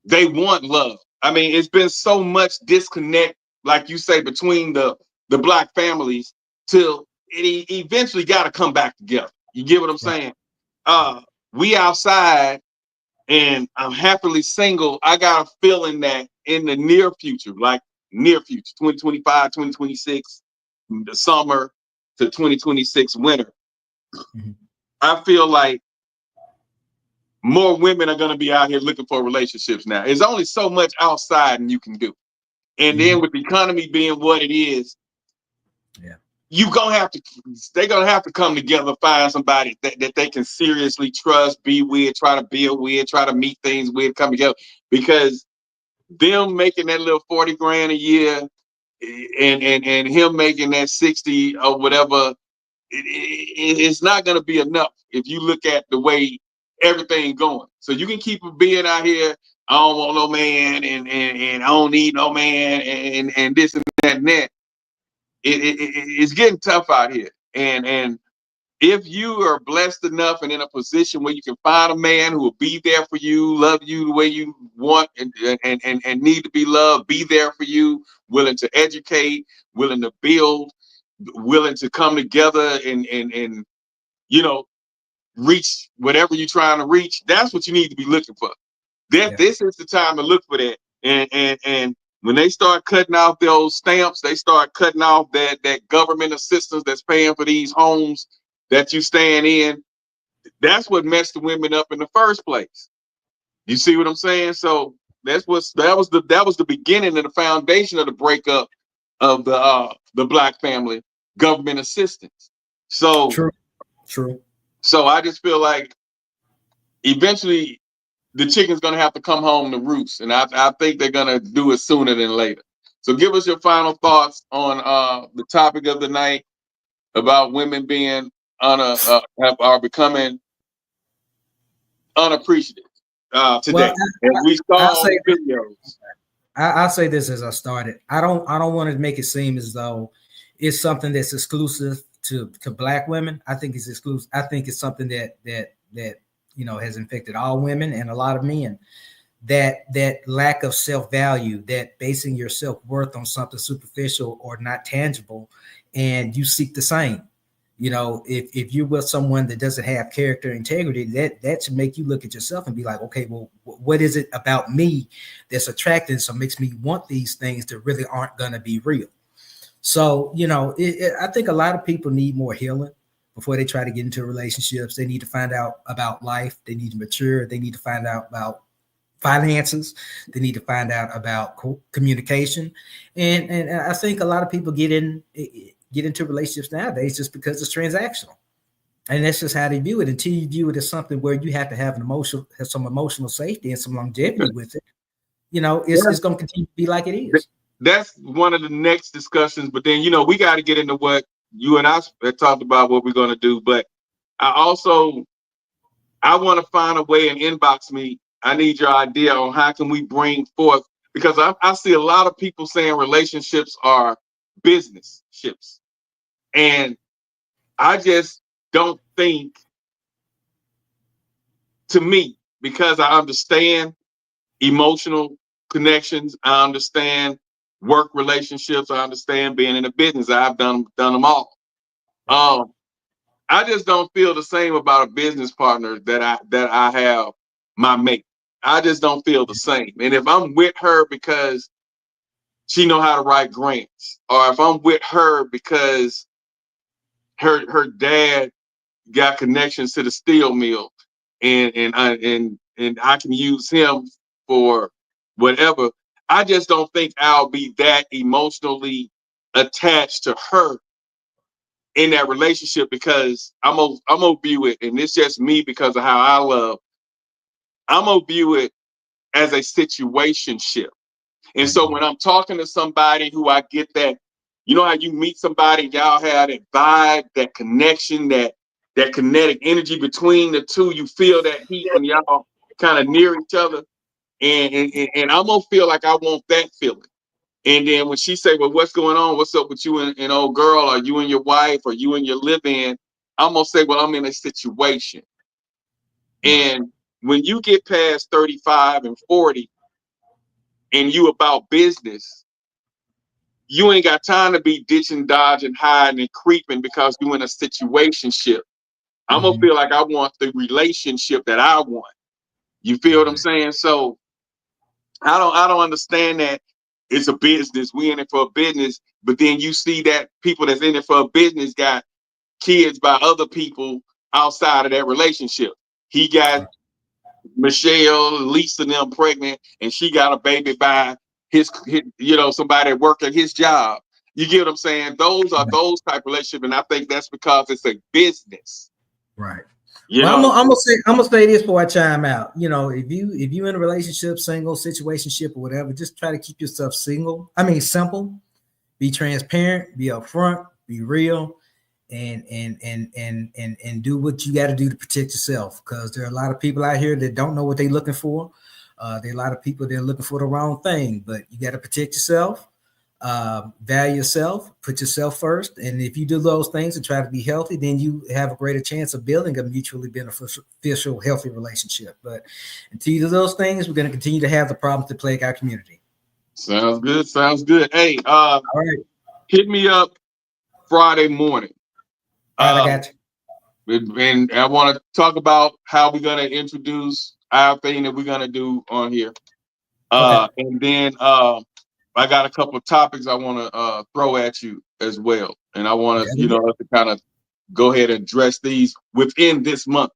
they want love. I mean, it's been so much disconnect, like you say, between the black families till it eventually got to come back together. You get what I'm saying? We outside and I'm happily single. I got a feeling that in the near future, 2025, 2026, the summer to 2026 winter, mm-hmm. I feel like more women are going to be out here looking for relationships now. There's only so much outside and you can do. And then with the economy being what it is, they're going to have to come together, find somebody that they can seriously trust, be with, try to build with, try to meet things with, come together. Because them making that little 40 grand a year and him making that 60 or whatever, it's not going to be enough if you look at the way everything going. So you can keep being out here, I don't want no man and I don't need no man and this and that and that. It's getting tough out here. And if you are blessed enough and in a position where you can find a man who will be there for you, love you the way you want and need to be loved, be there for you, willing to educate, willing to build, willing to come together and you know, reach whatever you're trying to reach, that's what you need to be looking for. This is the time to look for that. And when they start cutting off those stamps, they start cutting off that government assistance that's paying for these homes that you staying in. That's what messed the women up in the first place. You see what I'm saying? So that was the beginning of the foundation of the breakup of the Black family government assistance. So True. So I just feel like eventually the chicken's gonna have to come home to roost, and I think they're gonna do it sooner than later. So give us your final thoughts on the topic of the night about women being are becoming unappreciative today. Well, And we I'll saw say videos. I'll say this as I started. I don't want to make it seem as though it's something that's exclusive to Black women. I think it's exclusive. I think it's something that has infected all women and a lot of men. That lack of self-value, that basing your self-worth on something superficial or not tangible, and you seek the same. If you're with someone that doesn't have character integrity, that should make you look at yourself and be like, okay, well, what is it about me that's attractive, so makes me want these things that really aren't going to be real? So, I think a lot of people need more healing before they try to get into relationships. They need to find out about life. They need to mature. They need to find out about finances. They need to find out about communication. And I think a lot of people get into relationships nowadays just because it's transactional. And that's just how they view it. Until you view it as something where you have to have some emotional safety and some longevity with it, it's going to continue to be like it is. That's one of the next discussions. But then, we got to get into what you and I talked about, what we're going to do. But I want to find a way and inbox me. I need your idea on how can we bring forth, because I see a lot of people saying relationships are business ships. And I just don't think, to me, because I understand emotional connections, I understand work relationships, I understand being in a business. I've done them all. I just don't feel the same about a business partner that I have my mate. I just don't feel the same. And if I'm with her because she know how to write grants, or if I'm with her because her dad got connections to the steel mill, and I can use him for whatever, I just don't think I'll be that emotionally attached to her in that relationship, because I'm gonna view it, and it's just me because of how I love. I'm gonna view it as a situationship. And so when I'm talking to somebody who I get that, how you meet somebody, y'all have that vibe, that connection, that kinetic energy between the two. You feel that heat when y'all kind of near each other. And I'm gonna feel like I want that feeling. And then when she say, well, what's going on? What's up with you and old girl? Or you and your wife? Or you and your live-in? I'm gonna say, well, I'm in a situation. And when you get past 35 and 40 and you about business, you ain't got time to be ditching, dodging, hiding, and creeping because you in a situationship. I'm gonna feel like I want the relationship that I want. You feel what I'm saying? So I don't understand that it's a business. We in it for a business, but then you see that people that's in it for a business got kids by other people outside of that relationship. He got Michelle, Lisa, them pregnant, and she got a baby by his somebody that worked at his job. You get what I'm saying? Those are those type of relationships, and I think that's because it's a business. Right. I'm gonna say this before I chime out. If you in a relationship, single, situationship, or whatever, just try to keep yourself simple. Be transparent, be upfront, be real, and do what you got to do to protect yourself. Because there are a lot of people out here that don't know what they're looking for. There are a lot of people that are looking for the wrong thing, but you got to protect yourself. value yourself, put yourself first. And if you do those things and try to be healthy, then you have a greater chance of building a mutually beneficial, healthy relationship. But until you do those things, we're going to continue to have the problems that plague our community. Sounds good. Sounds good. Hey, all right. Hit me up Friday morning. All right, I got you. And I want to talk about how we're going to introduce our thing that we're going to do on here. Okay. And then I got a couple of topics I want to throw at you as well. And I want us, us to kind of go ahead and address these within this month.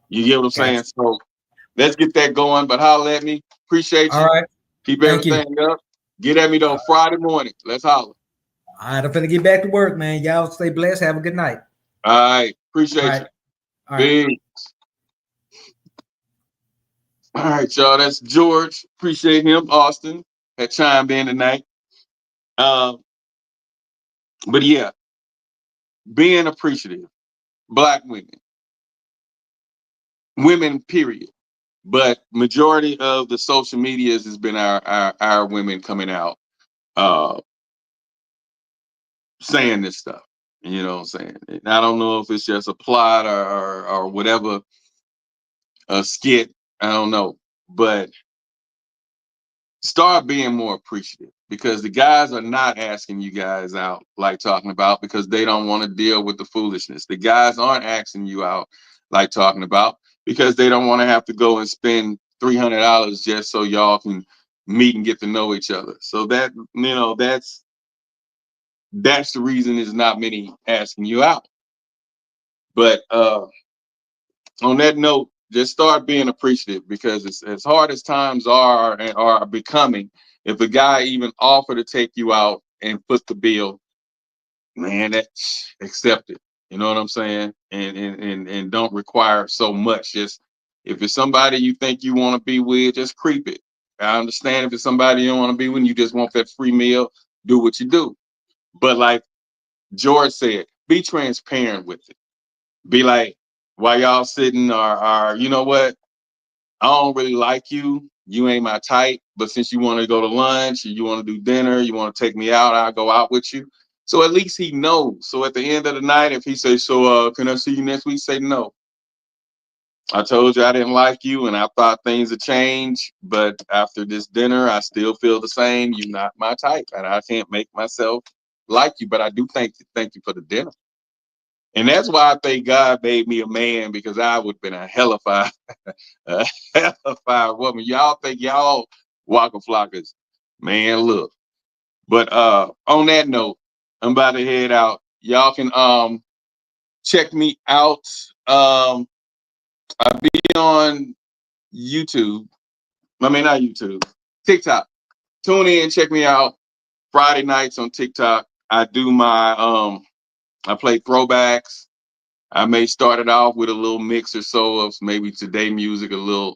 You get what I'm saying? So let's get that going. But holler at me. Appreciate you. All right. Keep Thank everything up. Get at me though Friday morning. Let's holler. All right, I'm finna get back to work, man. Y'all stay blessed. Have a good night. All right. Appreciate you. All right. Peace. All right, y'all. That's George. Appreciate him. Austin had chimed in tonight. But yeah, being appreciative. Black women, period. But majority of the social medias has been our women coming out saying this stuff. You know what I'm saying? And I don't know if it's just a plot or whatever, a skit. I don't know. But start being more appreciative, because the guys are not asking you guys out like talking about, because they don't want to deal with the foolishness. The guys aren't asking you out like talking about because they don't want to have to go and spend $300 just so y'all can meet and get to know each other. So that, that's the reason there's not many asking you out. But on that note, just start being appreciative, because it's as hard as times are becoming. If a guy even offer to take you out and foot the bill, man, that's accept it. You know what I'm saying? And don't require so much. Just if it's somebody you think you want to be with, just creep it. I understand if it's somebody you don't want to be with, you just want that free meal, do what you do. But like George said, be transparent with it. Be like, while y'all sitting, or you know what? I don't really like you. You ain't my type. But since you want to go to lunch, you want to do dinner, you want to take me out, I'll go out with you. So at least he knows. So at the end of the night, if he says, so can I see you next week? Say no. I told you I didn't like you and I thought things would change. But after this dinner, I still feel the same. You're not my type. And I can't make myself like you. But I do thank you for the dinner. And that's why I think God made me a man, because I would have been a hellified woman. Y'all think y'all waka flockers. Man, look. But on that note, I'm about to head out. Y'all can check me out. I'll be on YouTube. I mean, not YouTube, TikTok. Tune in, check me out. Friday nights on TikTok. I do my I play throwbacks. I may start it off with a little mix or so of maybe today music, a little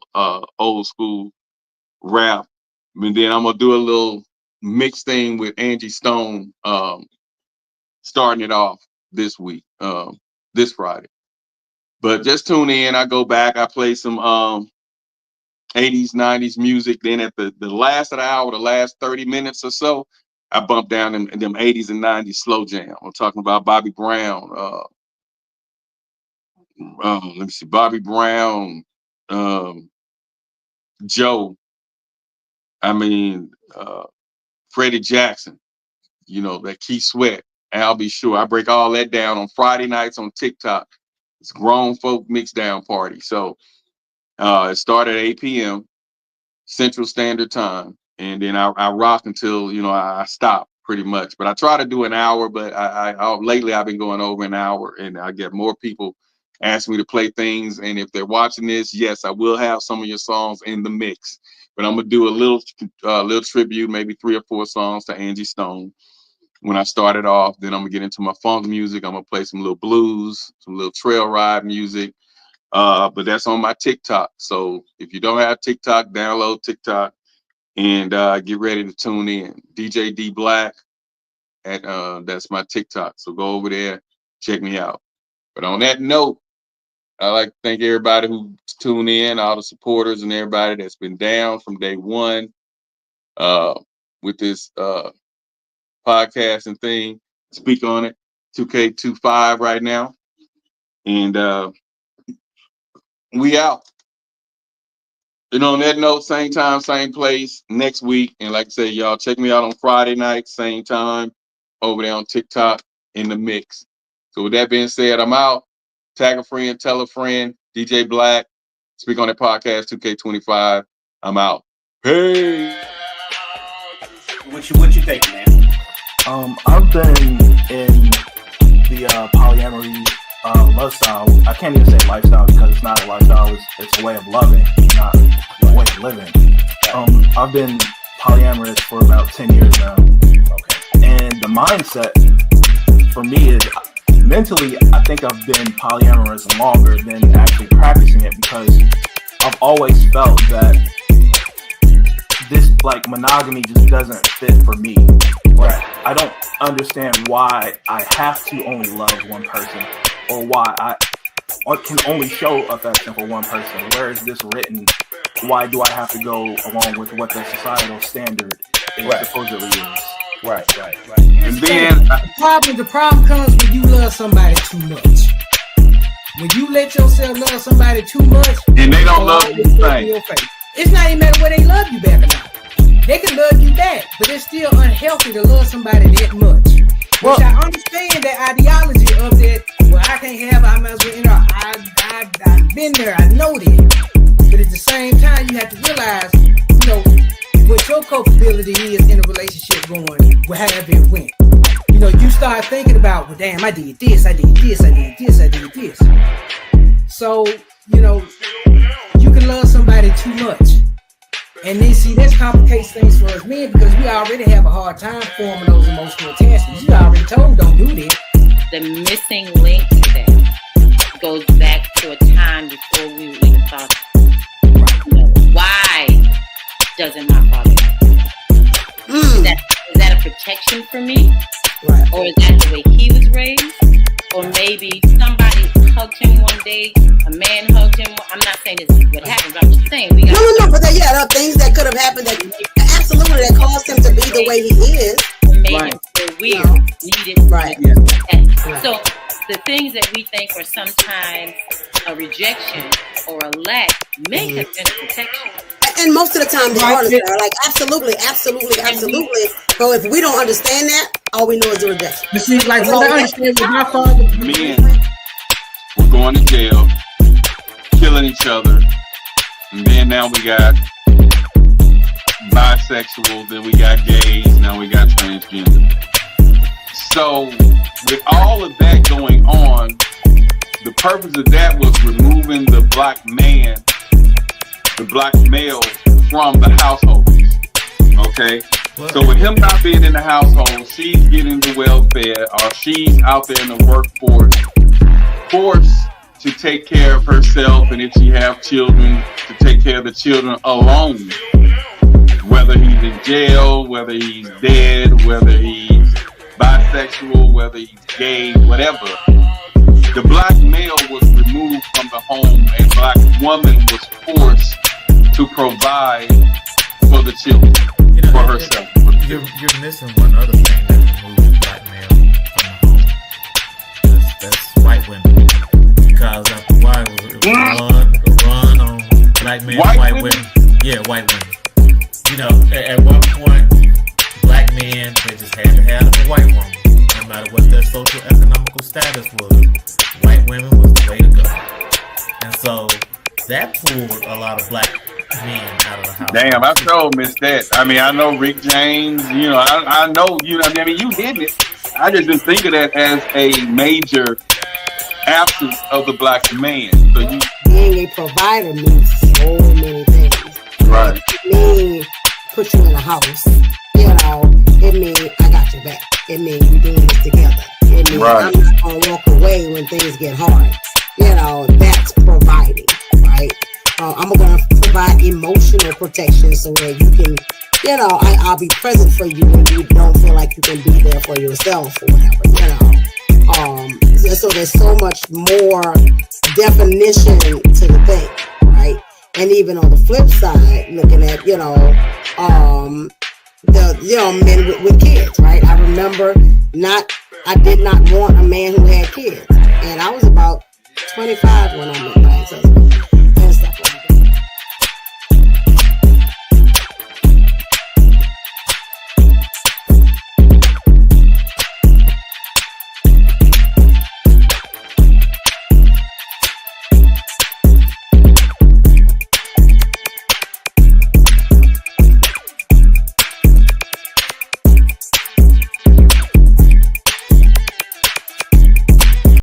old school rap. And then I'm gonna do a little mix thing with Angie Stone, starting it off this week, this Friday. But just tune in. I go back, I play some 80s, 90s music. Then at the last of the hour, the last 30 minutes or so, I bump down them 80s and 90s slow jam. I'm talking about Bobby Brown, let me see, Bobby Brown, Joe, I mean, Freddie Jackson, that Keith Sweat, I'll be sure. I break all that down on Friday nights on TikTok. It's grown folk mix down party. So it started at 8 p.m. Central Standard Time. And then I rock until, I stop pretty much. But I try to do an hour, but lately I've been going over an hour, and I get more people ask me to play things. And if they're watching this, yes, I will have some of your songs in the mix. But I'm gonna do a little tribute, maybe 3 or 4 songs to Angie Stone when I started off. Then I'm gonna get into my funk music. I'm gonna play some little blues, some little trail ride music. But that's on my TikTok. So if you don't have TikTok, download TikTok and get ready to tune in. DJ D Black, that's my TikTok. So go over there, check me out. But on that note, I'd like to thank everybody who tuned in, all the supporters and everybody that's been down from day one with this podcast and thing. Speak on it. 2K25 right now. And we out. And on that note, same time, same place next week. And like I said, y'all check me out on Friday night, same time, over there on TikTok in the mix. So with that being said, I'm out. Tag a friend, tell a friend, DJ Black, Speak on It podcast, 2K25. I'm out. Hey. What you think, man? I've been in the polyamory lifestyle. I can't even say lifestyle because it's not a lifestyle. It's a way of loving, not a way of living. I've been polyamorous for about 10 years now. Okay. And the mindset for me is mentally, I think I've been polyamorous longer than actually practicing it because I've always felt that this like monogamy just doesn't fit for me. Right. I don't understand why I have to only love one person or why I can only show affection for one person. Where is this written? Why do I have to go along with what the societal standard supposedly is? Right. And then the problem comes when you love somebody too much. When you let yourself love somebody too much, and they don't love you the same. It's not even matter whether they love you back or not. They can love you back, but it's still unhealthy to love somebody that much. Which I understand that ideology of that. Well, I can't have. I might as well. I've been there. I know that. But at the same time, you have to realize, what your culpability is in a relationship going, however it went. You start thinking about, well, damn, I did this, I did this, I did this, I did this. So, you can love somebody too much. And then see, this complicates things for us men because we already have a hard time forming those emotional attachments. You already told them don't do this. The missing link to that goes back to a time before we were even thought. Why doesn't my father is that a protection for me? Right. Or is that the way he was raised? Or maybe somebody hugged him one day, a man hugged him. I'm not saying this is what happened, but I'm just saying we got but there are things that could have happened that absolutely that caused him to be the way he is. Made him feel weird, needed. Right. So the things that we think are sometimes a rejection or a lack may have been a protection. And most of the time they are like absolutely. But if we don't understand that, all we know is the rejection. But see, like what I understand with my father, men were going to jail, killing each other, and then now we got bisexual, then we got gays, now we got transgender. So with all of that going on, the purpose of that was removing the black man, the black male from the household. Okay? So with him not being in the household, she's getting the welfare, or she's out there in the workforce, forced to take care of herself, and if she have children, to take care of the children alone. Whether he's in jail, whether he's dead, whether he's bisexual, whether he's gay, whatever. The black male was removed from the home, and black woman was forced to provide for the children, for herself. You're missing one other thing that removes black male from the home. That's white women. Because after a while, it was run on black men, white women. Yeah, white women. At one point, black men, they just had to have a white woman. No matter what their social economical status was, white women was the way to go. And so that pulled a lot of black men out of the house. Damn, I sure missed that. I mean, I know Rick James, I know, you did it. I just didn't think of that as a major absence of the black man. So being a provider means so many things. Right. It means put you in a house. It means I got your back. It means we're doing this together. It means I'm not gonna walk away when things get hard. That's providing, right? I'm gonna provide emotional protection so that you can, I'll be present for you when you don't feel like you can be there for yourself or whatever, so there's so much more definition to the thing, right? And even on the flip side, looking at, the men with kids, right? I remember remember I did not want a man who had kids. And I was about 25 when I met my ex-husband.